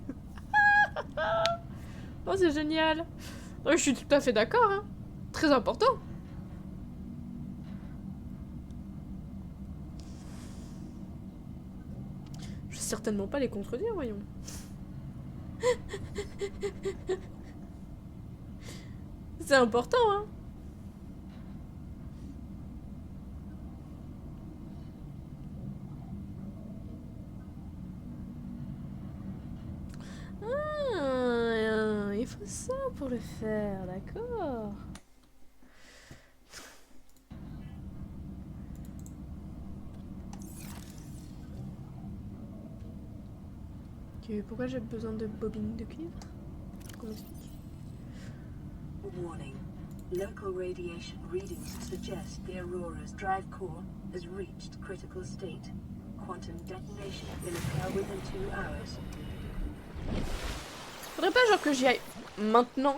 A: Oh, c'est génial. Je suis tout à fait d'accord, hein. Très important. Je vais certainement pas les contredire, voyons. C'est important, hein. Ah, il faut ça pour le faire, d'accord. Pourquoi j'ai besoin de bobines de cuivre? Qu'on m'explique.
B: Warning. Local radiation readings suggest the Aurora's drive core has reached critical state. quantum detonation will occur within 2 hours.
A: Faudrait pas genre que j'y aille maintenant?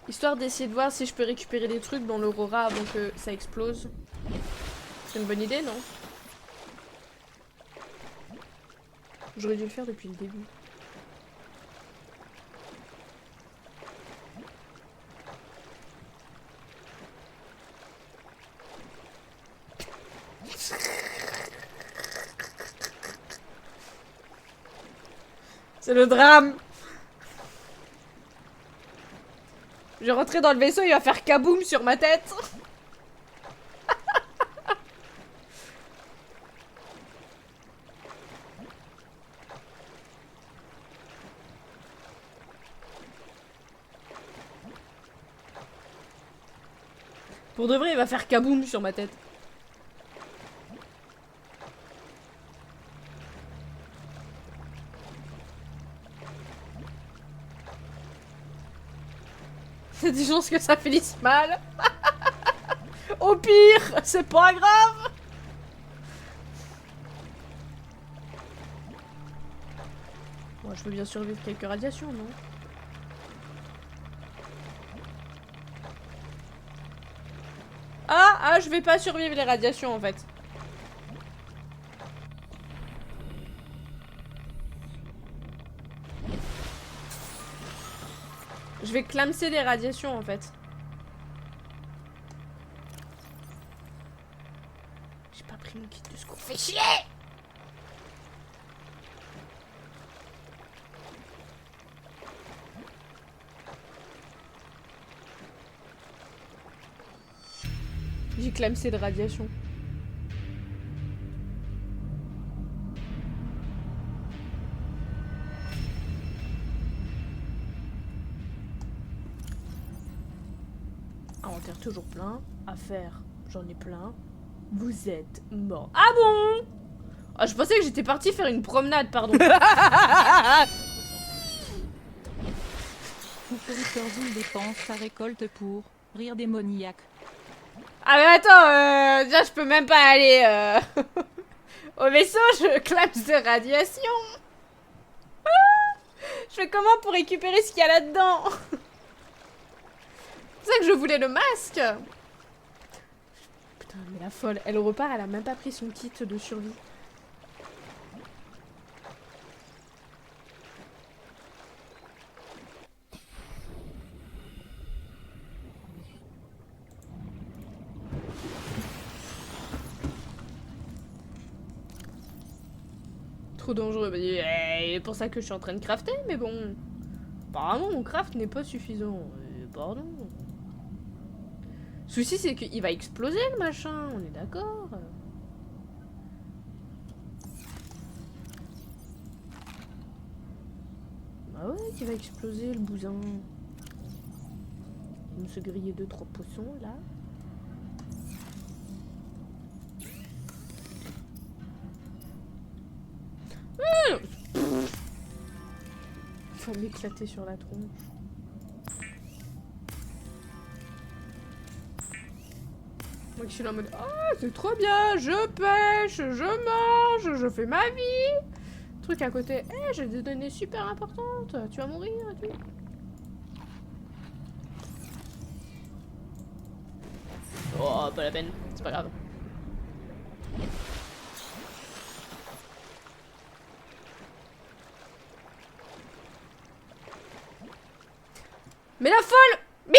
A: Histoire d'essayer de voir si je peux récupérer des trucs dans l'Aurora avant que ça explose. C'est une bonne idée, non? J'aurais dû le faire depuis le début. C'est le drame. Je vais rentrer dans le vaisseau, il va faire kaboum sur ma tête. Pour de vrai, il va faire kaboum sur ma tête. C'est des chances que ça finisse mal. Au pire, c'est pas grave. Moi, je veux bien survivre quelques radiations, non? Ah, je vais pas survivre les radiations en fait. Je vais clamser des radiations en fait. J'ai pas pris mon kit de secours. Fais chier! J'ai clamsé de radiation. Inventaire toujours plein. À faire, j'en ai plein. Vous êtes mort. Ah bon? Ah, je pensais que j'étais partie faire une promenade, pardon.
G: Vous ferez Corzine dépense sa récolte pour rire démoniaque.
A: Ah mais attends, déjà je peux même pas aller au vaisseau, je clame de radiation. Je fais comment pour récupérer ce qu'il y a là-dedans? C'est ça que je voulais le masque. Putain mais la folle, elle repart, elle a même pas pris son kit de survie. Trop dangereux, bah, c'est pour ça que je suis en train de crafter, mais bon. Apparemment mon craft n'est pas suffisant. Pardon. Le souci c'est qu'il va exploser le machin, on est d'accord. Bah ouais qu'il va exploser le bousin. Il va se griller 2-3 poissons là. Faut m'éclater sur la tronche. Moi qui suis là en mode ah c'est trop bien, je pêche, je mange, je fais ma vie. Truc à côté, j'ai des données super importantes, tu vas mourir et tout. Oh pas la peine, c'est pas grave. Mais la folle! Mais...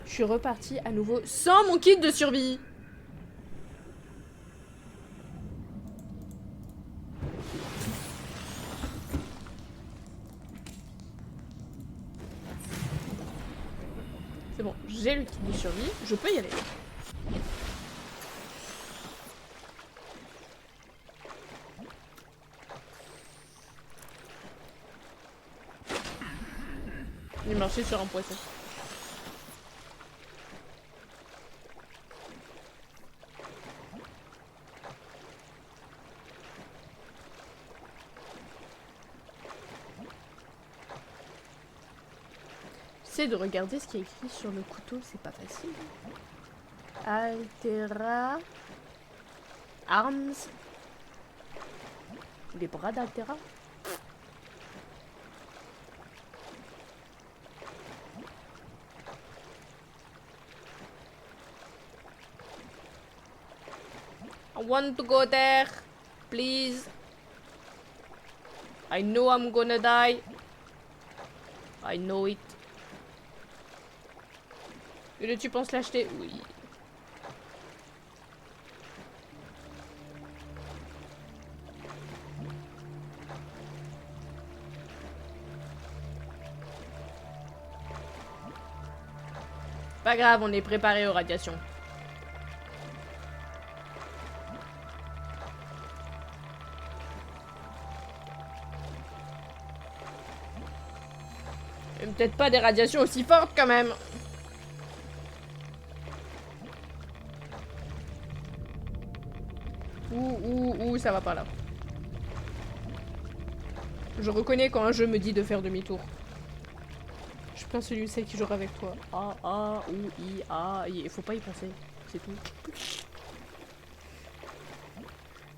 A: Je suis repartie à nouveau sans mon kit de survie. C'est bon, j'ai le kit de survie, je peux y aller. Il marchait sur un poisson. J'essaie de regarder ce qui est écrit sur le couteau, c'est pas facile. Altera. Arms. Les bras d'Altera. I want to go there. Please. I know I'm gonna die. I know it. Et tu penses l'acheter? Oui. Pas grave, on est préparé aux radiations. Et peut-être pas des radiations aussi fortes quand même. Ouh, ça va pas là. Je reconnais quand un jeu me dit de faire demi-tour. Je suis plein celui celle qui jouera avec toi. Il faut pas y penser. C'est tout.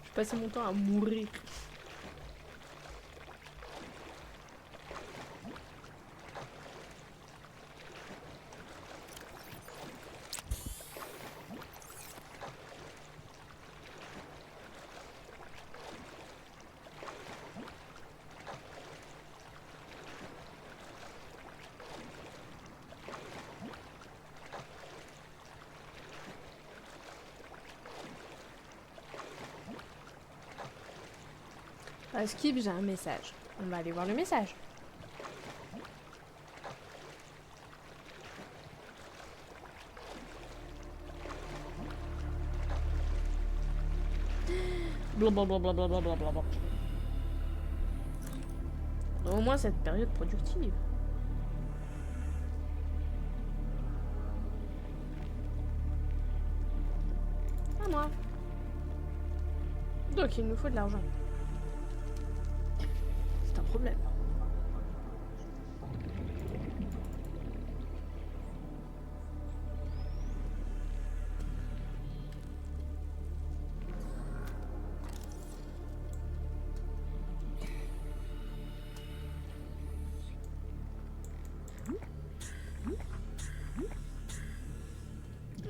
A: Je passe mon temps à mourir. Skip, j'ai un message. On va aller voir le message. Blablabla. Au moins cette période productive. À moi. Donc il nous faut de l'argent. C'est un problème.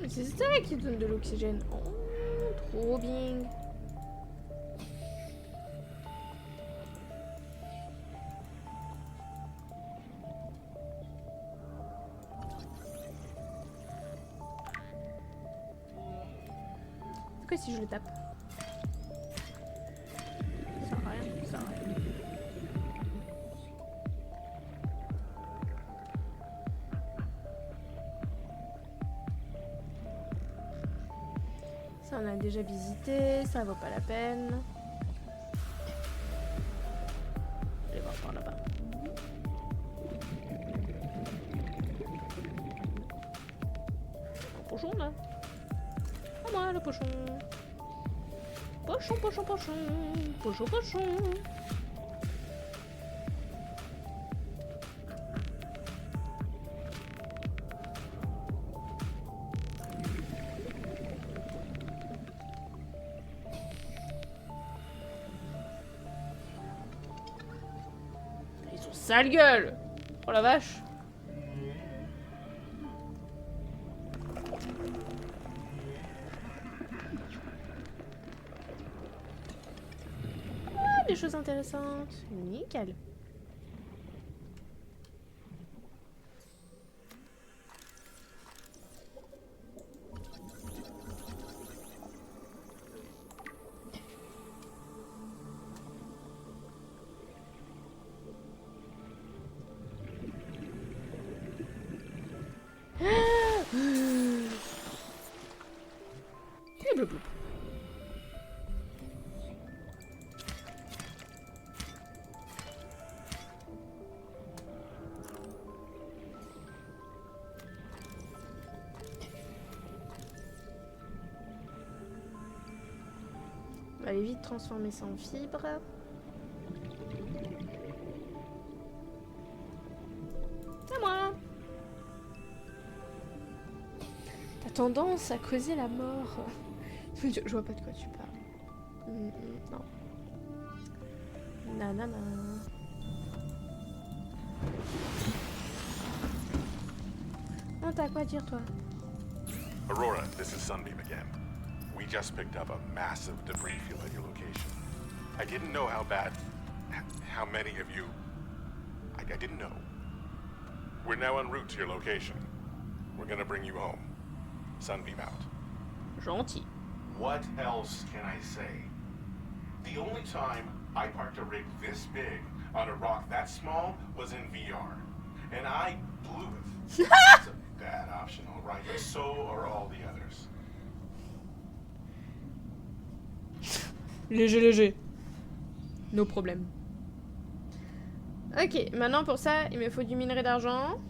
A: C'est ça qui donne de l'oxygène. Oh, trop bien. Pourquoi si je le tape? Ça sert à rien, ça sert à rien. Ça on a déjà visité, ça vaut pas la peine. Je vais voir par là-bas. Un pochon là. À moi le pochon. Pochon, pochon, pochon. Pochon, pochon. Ils ont sale gueule. Oh la vache. Des choses intéressantes. Nickel. Et bleu bleu. On va aller vite transformer ça en fibre. C'est moi. T'as tendance à causer la mort. Je vois pas de quoi tu parles. Non. Nanana. Non, t'as quoi à dire, toi?
F: Aurora, this is Sunbeam again. We just picked up a massive debris field at your location. I didn't know how bad, how many of you... I didn't know. We're now en route to your location. We're gonna bring you home. Sunbeam out.
A: Gentil.
F: What else can I say? The only time I parked a rig this big on a rock that small was in VR. And I blew it. It's a bad option, all right? But so are all the others.
A: Léger, léger. No problème. Ok, maintenant pour ça, il me faut du minerai d'argent.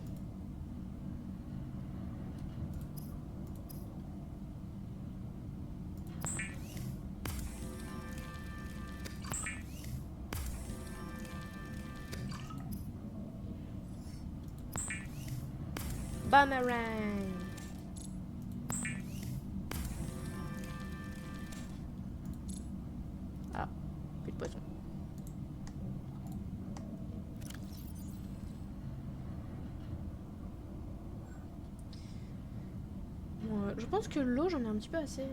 A: Boomerang. Ah, plus de poisson. Bon, je pense que l'eau, j'en ai un petit peu assez.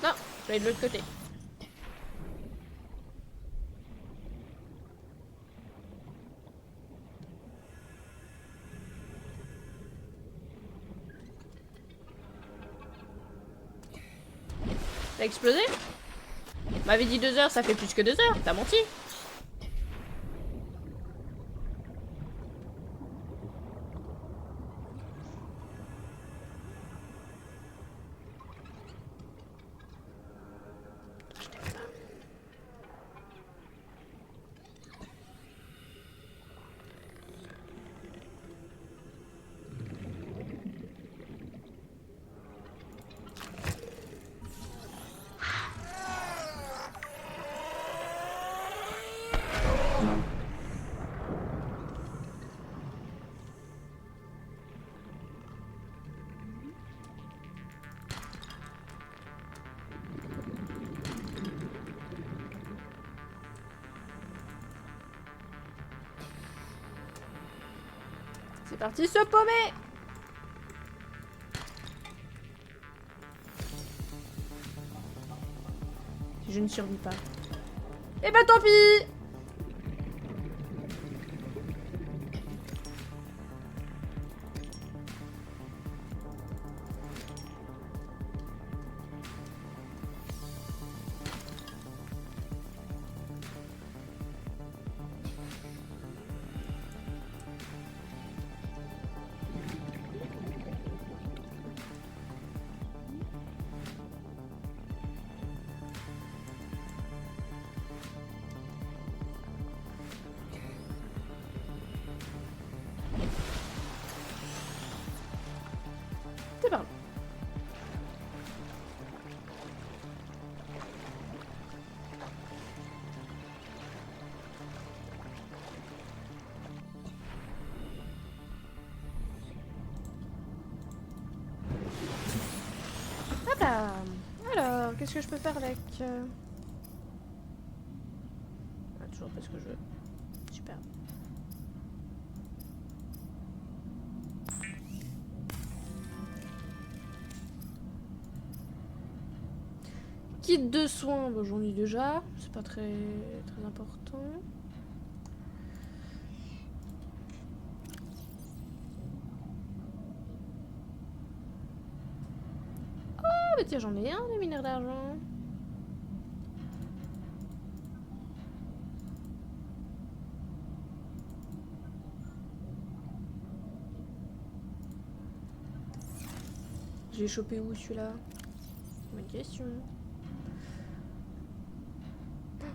A: Non, j'allais de l'autre côté. T'as explosé? M'avait dit 2 heures, ça fait plus que 2 heures, t'as menti. C'est parti se paumer. Si je ne survis pas. Eh ben tant pis. C'est par là. Ah bah, alors, qu'est-ce que je peux faire avec Ah, toujours pas ce que je veux. Super. Kit de soins, bah, j'en ai déjà, c'est pas très important. Ah bah tiens, j'en ai un de mineur d'argent. J'ai chopé où celui-là? Bonne question.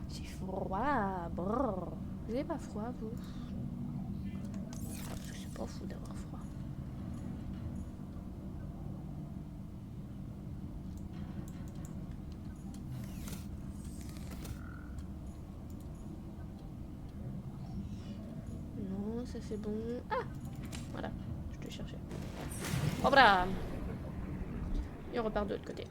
A: C'est froid, brrr. Vous avez pas froid, vous? Parce que c'est pas fou d'avoir froid. ça c'est bon. Ah, voilà, je te cherchais. Hop là. Et on repart de l'autre côté.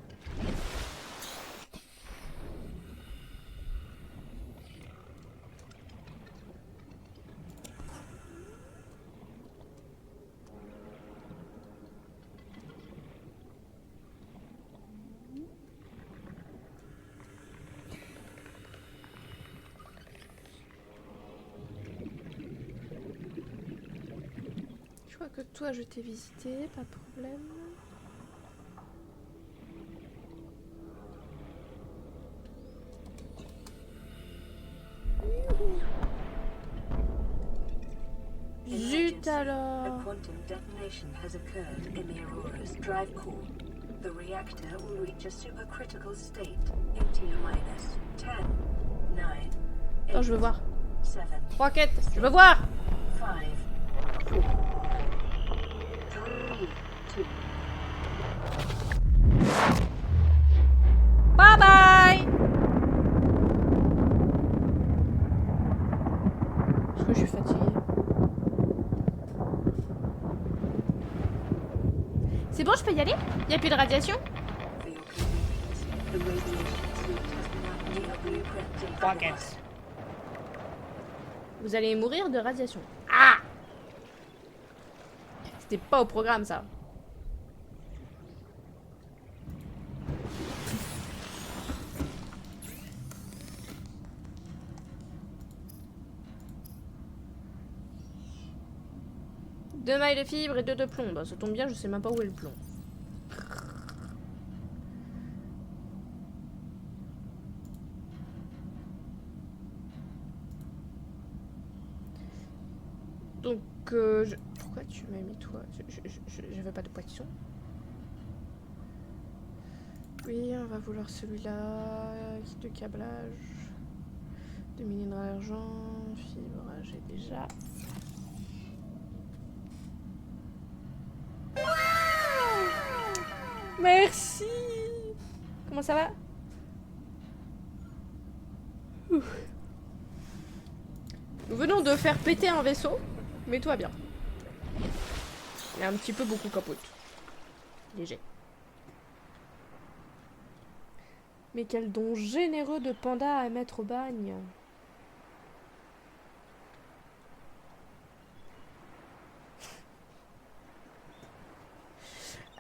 A: Je crois que toi je t'ai visité, pas de problème. Zut
B: A
A: alors.
B: quantum detonation has occurred in the Aurora's drive core. The reactor will reach a supercritical state in T-minus 10, 9,
A: Attends, je veux
B: 8,
A: voir.
B: 7,
A: Rocket, je veux voir.
B: 5, 4, 3, 2,
A: Bye bye. Est-ce que je suis fatiguée? C'est bon, je peux y aller? Y a plus de radiation?
B: for your convenience, the radiation suite has been mapped to a blueprint
A: Rocket. Vous allez mourir de radiation. Ah! C'était pas au programme ça. Deux mailles de fibre et deux de plomb. Bah, ça tombe bien, je sais même pas où est le plomb. Donc, pourquoi tu m'as mis toi? J'avais pas de poisson. Oui, on va vouloir celui-là. Kit de câblage. 2 minerais d'argent. Fibre, j'ai déjà. Merci. Comment ça va? Ouf. Nous venons de faire péter un vaisseau. Mets-toi bien. Il est un petit peu beaucoup capote. Léger. Mais quel don généreux de panda à mettre au bagne.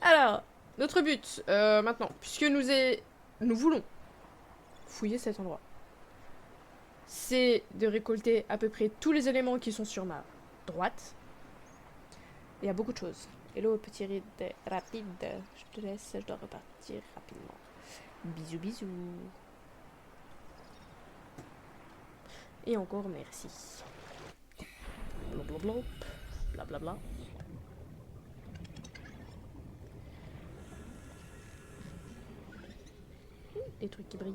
A: Alors, notre but, maintenant, puisque nous voulons fouiller cet endroit, c'est de récolter à peu près tous les éléments qui sont sur ma droite. Il y a beaucoup de choses. Hello, petit ride rapide. Je te laisse, je dois repartir rapidement. Bisous, bisous. Et encore merci. Blablabla. Blablabla. Des trucs qui brillent.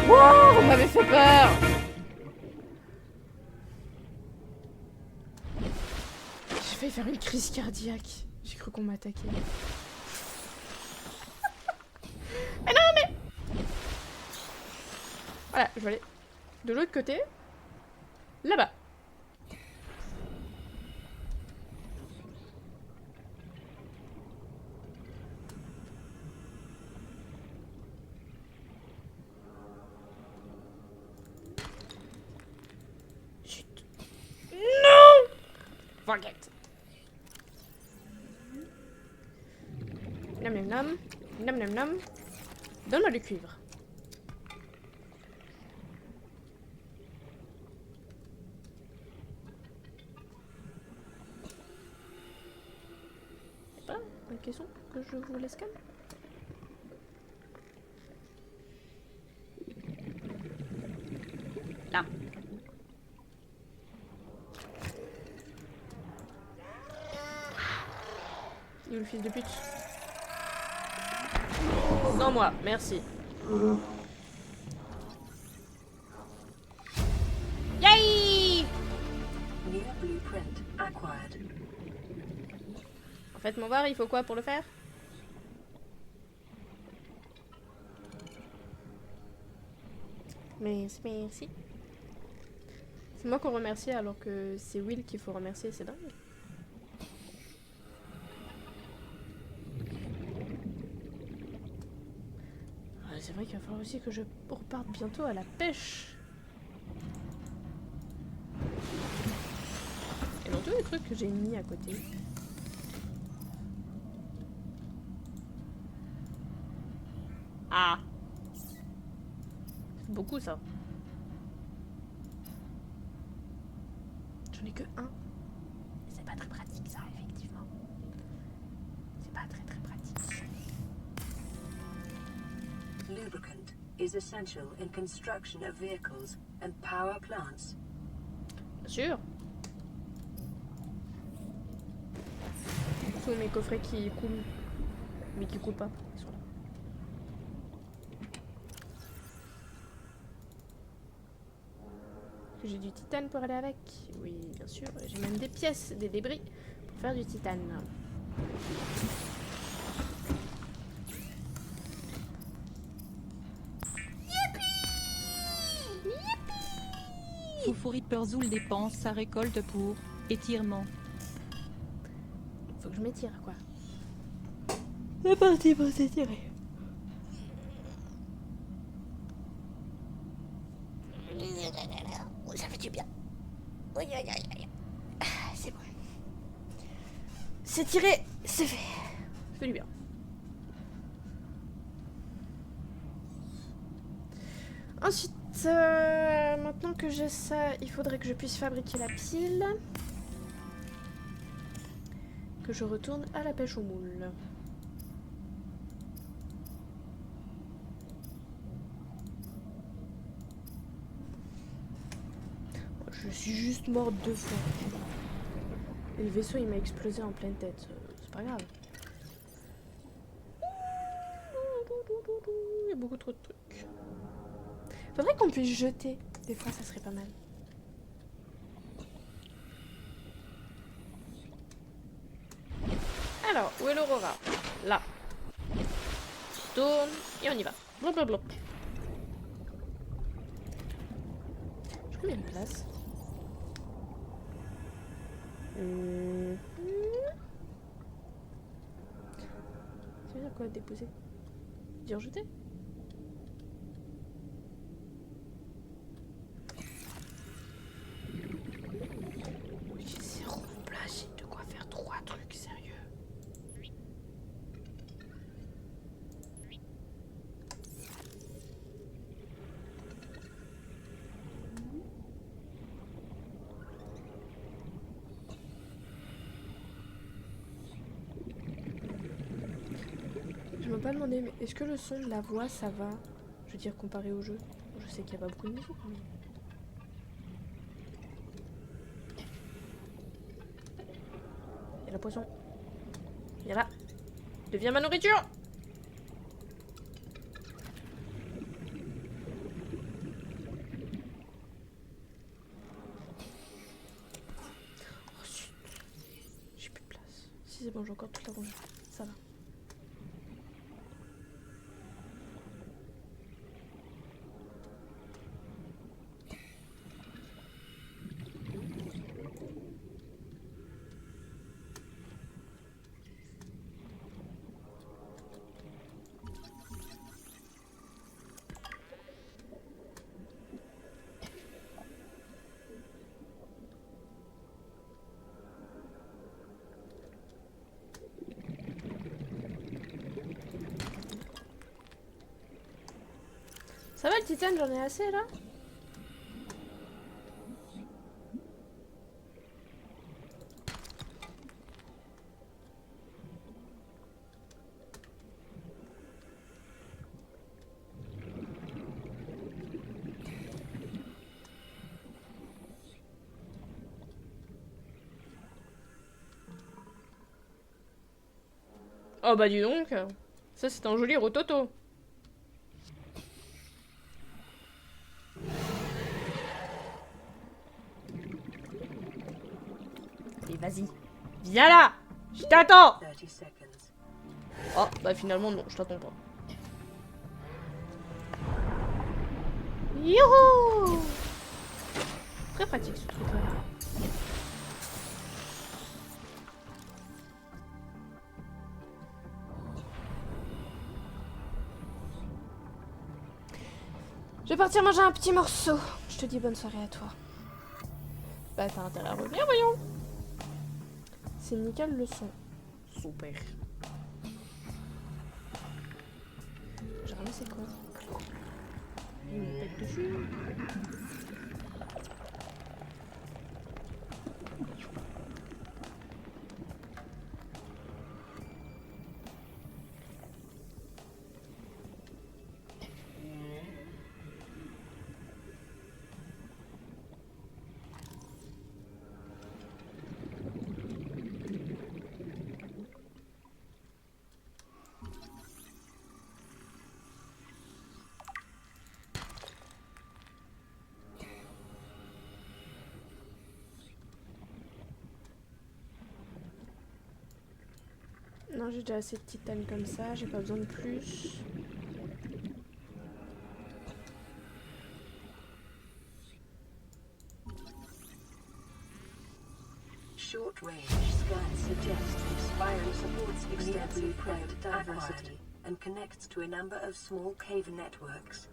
A: Wow, vous m'avez fait peur. J'ai failli faire une crise cardiaque. J'ai cru qu'on m'attaquait. Mais non, mais... Voilà, je vais aller de l'autre côté. Là-bas. Forget. Nam nam nam. Nam nam nam. Donne-moi le cuivre. C'est pas une question que je vous laisse calme. Là. Il est le fils de pute. Sans moi, merci. Yay!
B: New blueprint acquired.
A: En fait, mon var, il faut quoi pour le faire? Merci, merci. C'est moi qu'on remercie alors que c'est Will qu'il faut remercier, c'est dingue. Ah, c'est vrai qu'il va falloir aussi que je reparte bientôt à la pêche. Et dans tous les trucs que j'ai mis à côté. Ah! C'est beaucoup ça. J'en ai que un. C'est pas très pratique ça, effectivement. C'est pas très pratique.
B: Lubricant is essential in construction of vehicles and power plants.
A: Bien sûr. Tous mes coffrets qui coulent. Mais qui coulent pas. Ils sont là. J'ai du titane pour aller avec. Oui, bien sûr. J'ai même des pièces, des débris pour faire du titane.
G: Foufouripperzoul dépense sa récolte pour étirement.
A: Faut que je m'étire, quoi. C'est parti pour s'étirer. Ça fait du bien. C'est bon. S'étirer, c'est fait. Ça fait du bien. Ensuite, maintenant que j'ai ça, il faudrait que je puisse fabriquer la pile. Que je retourne à la pêche aux moules. Je suis juste morte 2 fois. Et le vaisseau il m'a explosé en pleine tête. C'est pas grave. Il y a beaucoup trop de trucs. Faudrait qu'on puisse jeter. Des fois ça serait pas mal. Alors, où est l'Aurora? Là. Tourne et on y va. Blop blop blop. J'ai combien de place? Ça veut dire quoi déposer? Dire jeter? Oui, j'ai 0 place, j'ai de quoi faire 3 trucs sérieux. Je me pas demandé, mais est-ce que le son de la voix ça va? Je veux dire, comparé au jeu. Je sais qu'il n'y a pas beaucoup de musique, mais. Il y a la poisson. Viens là. Deviens ma nourriture! Oh zut. J'ai plus de place. Si c'est bon, j'ai encore toute la rangée. Ça va. Ça va le titane, j'en ai assez là? Oh bah dis donc, ça c'est un joli rototo. Allez vas-y, viens là, je t'attends.
B: 30 seconds.
A: Oh bah finalement non, je t'attends pas. Youhou! Très pratique ce truc-là. Je vais partir manger un petit morceau. Je te dis bonne soirée à toi. Bah t'as intérêt à revenir, voyons. C'est nickel le son. Super. J'ai ramassé quoi? Une tête dessus. Non, j'ai déjà assez de titane comme ça, j'ai pas besoin de plus.
B: Short range scans suggest the spiral supports extensively private diversity and connects to a number of small cave networks.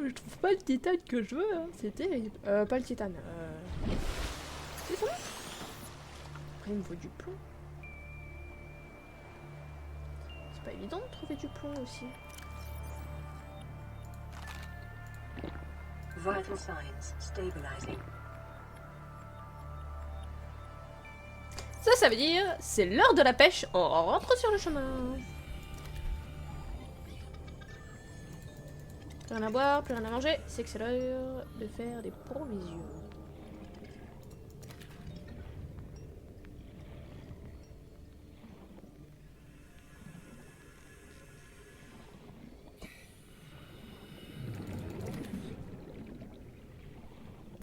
A: Je trouve pas le titane que je veux, hein. C'est terrible. Pas le titane. C'est ça. Après, il me faut du plomb. C'est pas évident de trouver du plomb aussi.
B: Vital signs stabilizing.
A: Ça veut dire c'est l'heure de la pêche. On rentre sur le chemin. Plus rien à boire, plus rien à manger. C'est que c'est l'heure de faire des provisions.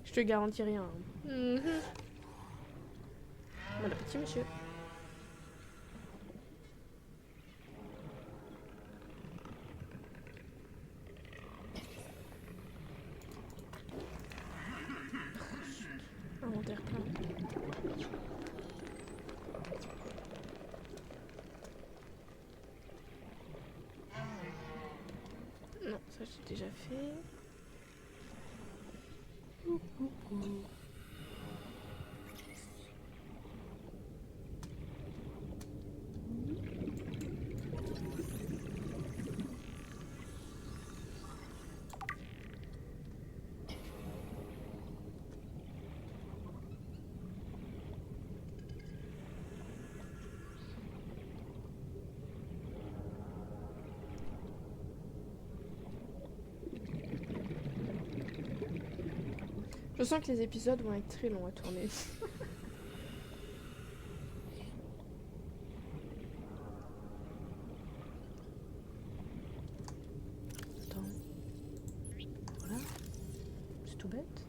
A: Je te garantis rien. Bon appétit, monsieur. Inventaire plein. Non, ça j'ai déjà fait. Je sens que les épisodes vont être très longs à tourner. Attends. Voilà. C'est tout bête.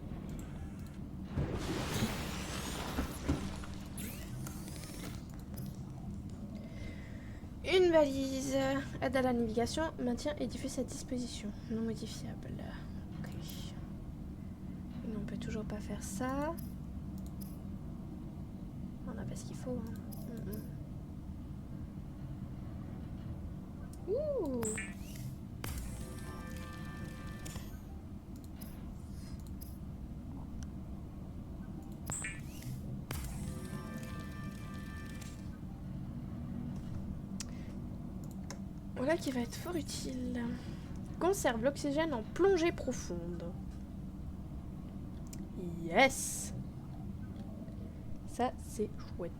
A: Une valise. Aide à la navigation. Maintient édifice à disposition. Non modifiable. Ok. On peut toujours pas faire ça. On a pas ce qu'il faut. Hein. Ouh. Voilà qui va être fort utile. Conserve l'oxygène en plongée profonde. Yes! Ça, c'est chouette.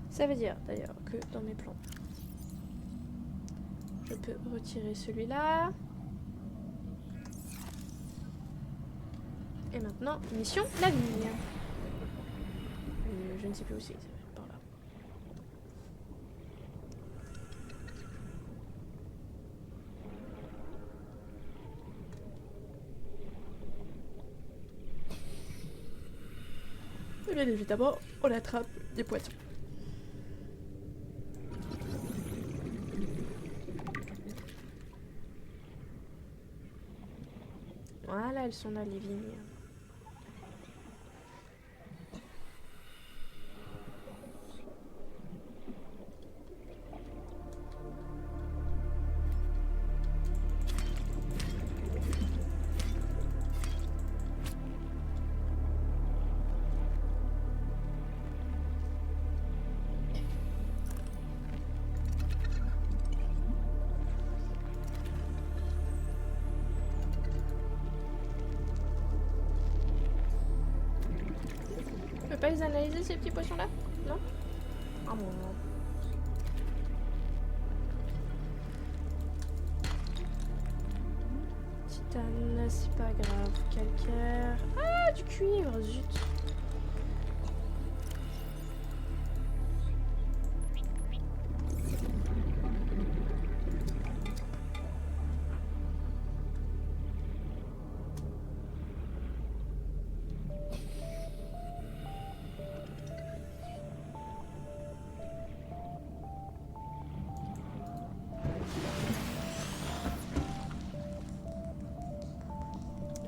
A: Ça veut dire, d'ailleurs, que dans mes plans, je peux retirer celui-là. Et maintenant, mission l'avenir. Je ne sais plus où c'est. Par là. Et bien évidemment, on attrape des poissons. Voilà, elles sont là, les vignes. Je peux pas les analyser ces petits poissons là? Non? Ah bon. Titane, c'est pas grave. Calcaire. Ah, du cuivre, zut.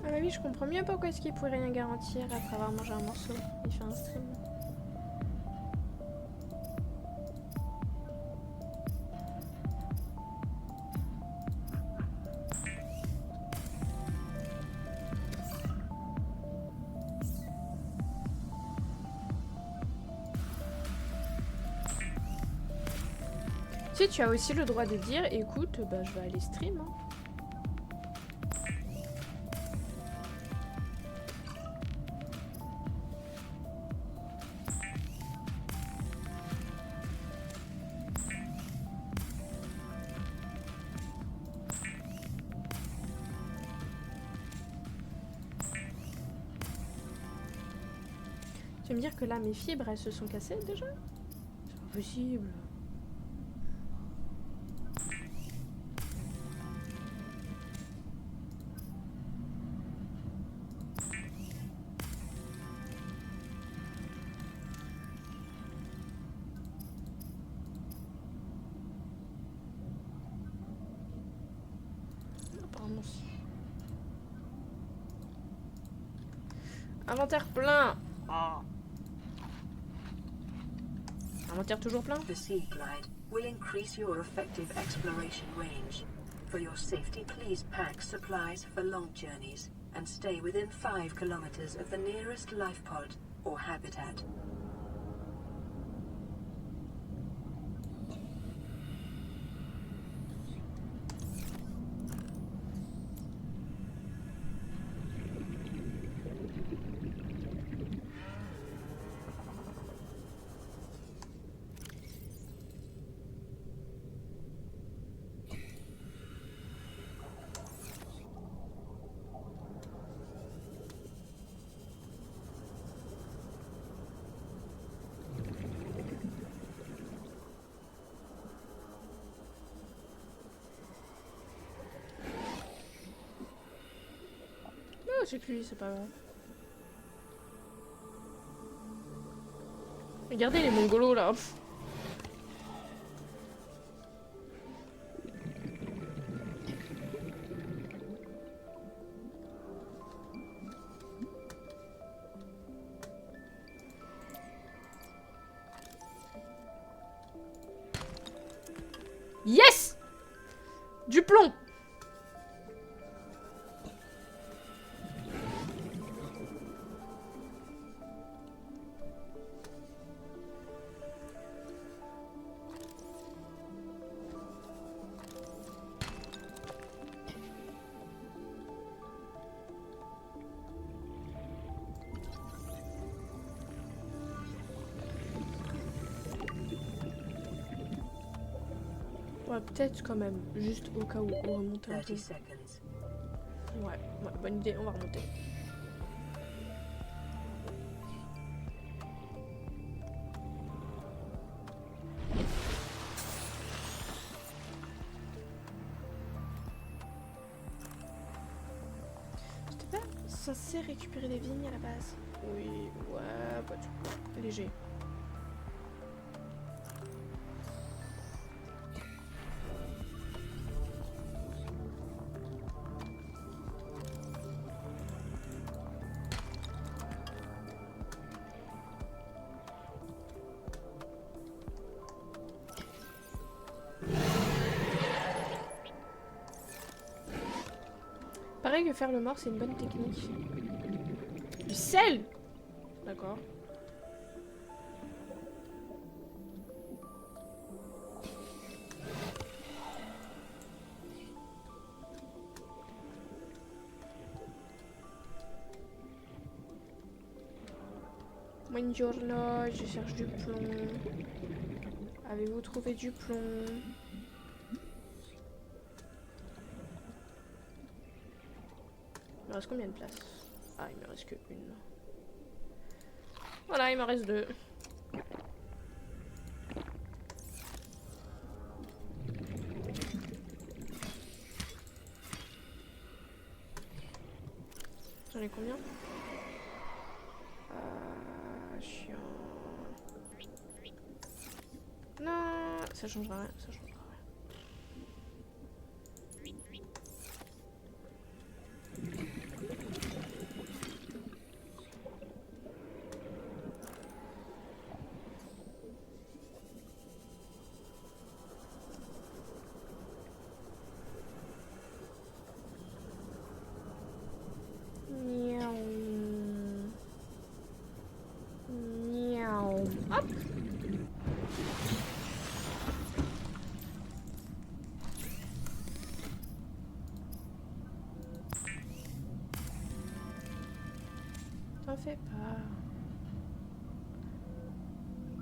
A: Ah bah oui, je comprends mieux pourquoi est-ce qu'il pourrait rien garantir après avoir mangé un morceau. Il fait un stream. Tu sais, tu as aussi le droit de dire, écoute, bah je vais aller stream. Hein. Tu vas me dire que là, mes fibres, elles se sont cassées déjà? C'est pas possible. Apparemment, si. Inventaire plein. Ah. Inventaire toujours plein.
B: The Sea Glide will increase your effective exploration range. For your safety, please pack supplies for long journeys and stay within 5 kilometers of the nearest life pod or habitat.
A: Oh, c'est que lui, c'est pas grave. Regardez les mongolos là. Yes! Du plomb! Ouais, peut-être quand même, juste au cas où on remonte un peu.
B: 30 seconds.
A: Ouais, bonne idée, on va remonter. censé récupérer des vignes à la base. Oui, ouais, pas tout. Léger. Pareil que faire le mort, c'est une bonne technique. Du sel! D'accord. Buongiorno, je cherche du plomb. Avez-vous trouvé du plomb? Il me reste combien de places? Ah, il me reste que une. Voilà, il me reste 2. J'en ai combien? Chiant. Non, ça changera rien, ça changera rien. Miaou. Miaou. Hop. T'en fais pas.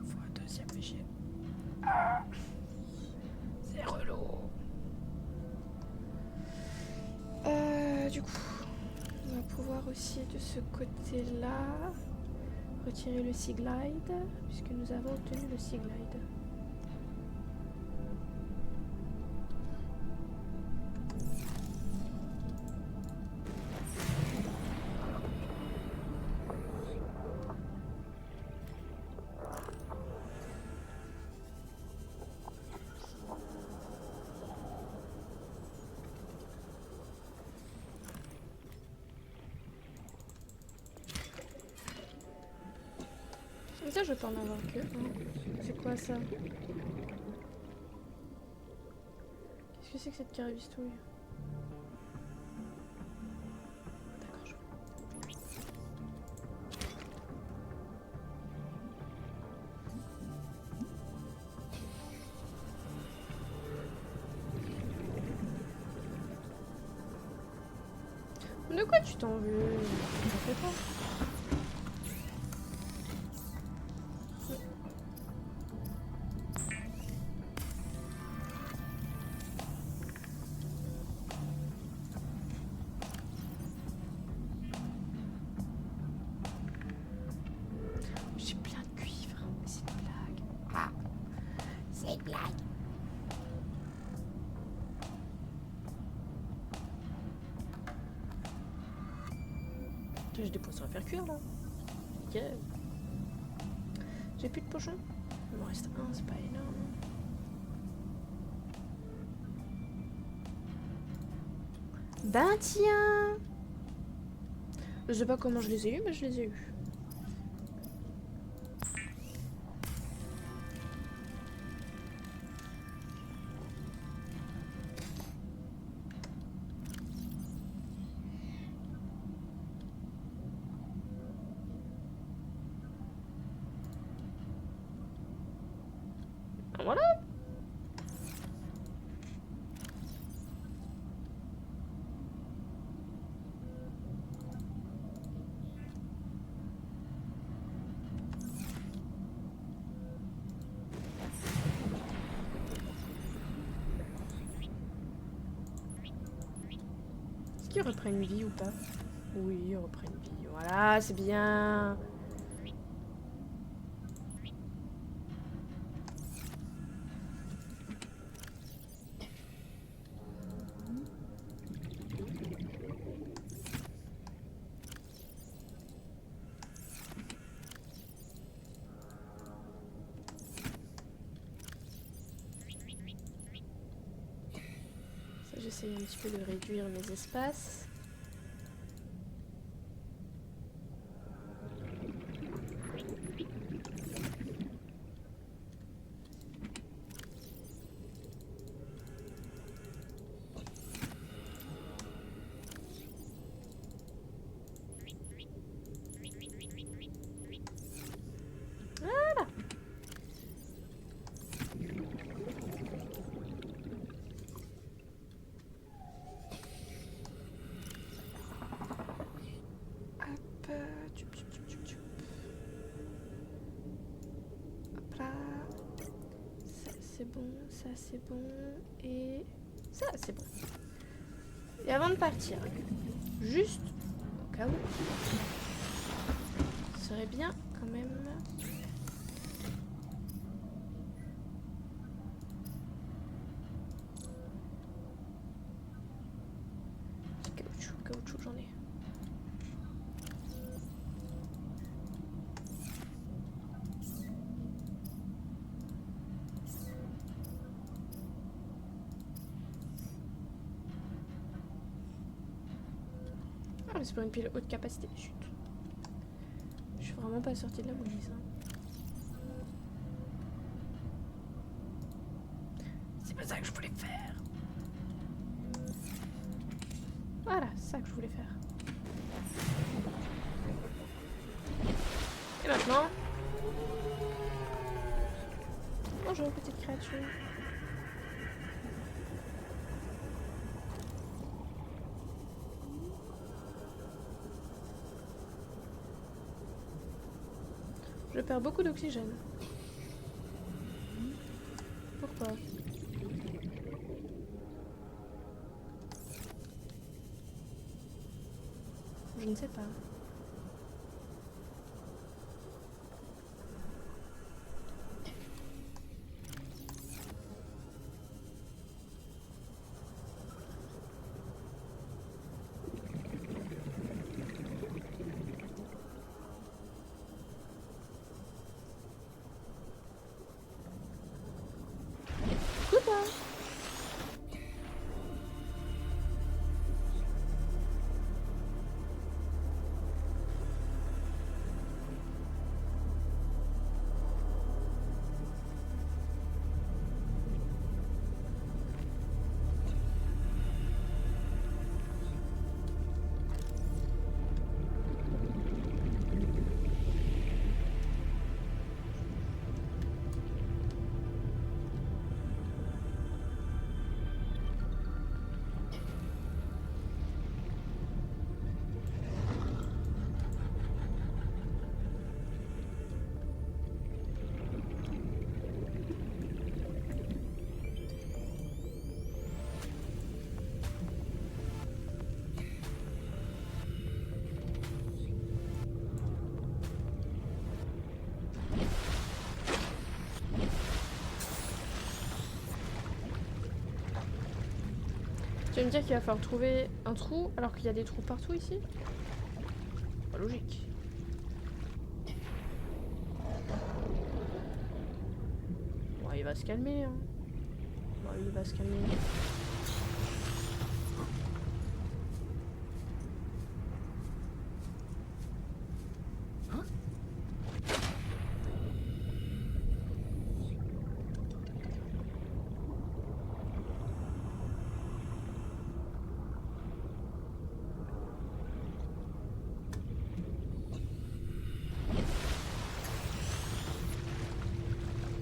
A: Faut un deuxième végé. Ah. C'est relou. Du coup, on va pouvoir aussi de ce côté-là retirer le Sea Glide, puisque nous avons obtenu le Sea Glide. Mais ça, je peux en avoir que un. C'est quoi ça? Qu'est-ce que c'est que cette carabistouille? D'accord, je vois. De quoi tu t'en veux? T'en fais pas. J'ai plein de cuivre, mais c'est une blague. Ah, c'est une blague. J'ai des poissons à faire cuire là. Ok. J'ai plus de pochons. Il m'en reste un, c'est pas énorme. Ben tiens. Je sais pas comment je les ai eus, mais je les ai eus. Voilà. Est-ce qu'il reprend une vie ou pas? Oui, il reprend une vie. Voilà, c'est bien. j'essaye un petit peu de réduire mes espaces. Hop là. Ça c'est bon, ça c'est bon. Et ça c'est bon. Et avant de partir, juste au cas où, ce serait bien quand même. Caoutchouc, j'en ai. Ah, mais c'est pour une pile haute capacité. Chut. Je suis vraiment pas sortie de la mouise. C'est pas ça que je voulais faire. Voilà, c'est ça que je voulais faire. Et maintenant... Bonjour, petite créature. Je perds beaucoup d'oxygène. Pourquoi? Je ne sais pas. Goodbye. Tu vas me dire qu'il va falloir trouver un trou alors qu'il y a des trous partout ici? Pas logique. Bon, il va se calmer. Hein. Bon, il va se calmer.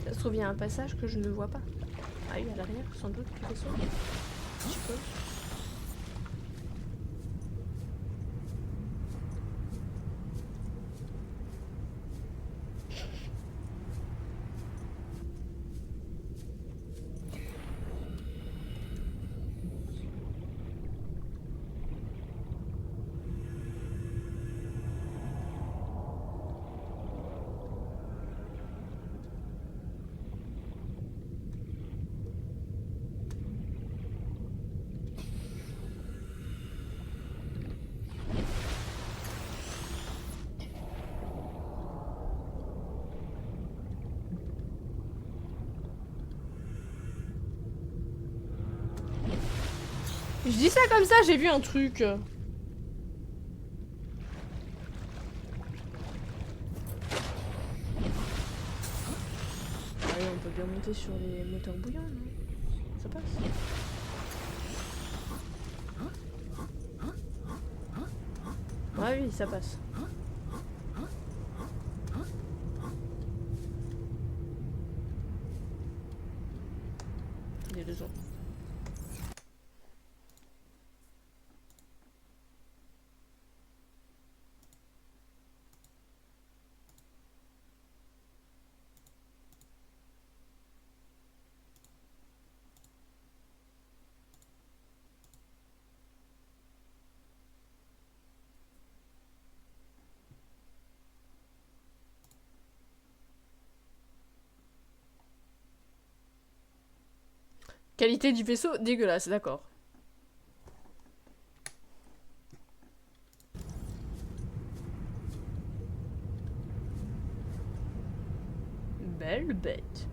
A: Ça se trouve, il y a un passage que je ne vois pas. Ah oui, à l'arrière, sans doute, du vaisseau. Je suppose. Je dis ça comme ça, j'ai vu un truc. Allez, on peut bien monter sur les moteurs bouillants, non? Ça passe. Ouais, oui, ça passe. Il y a 2 ans. Qualité du vaisseau, dégueulasse, d'accord. Belle bête.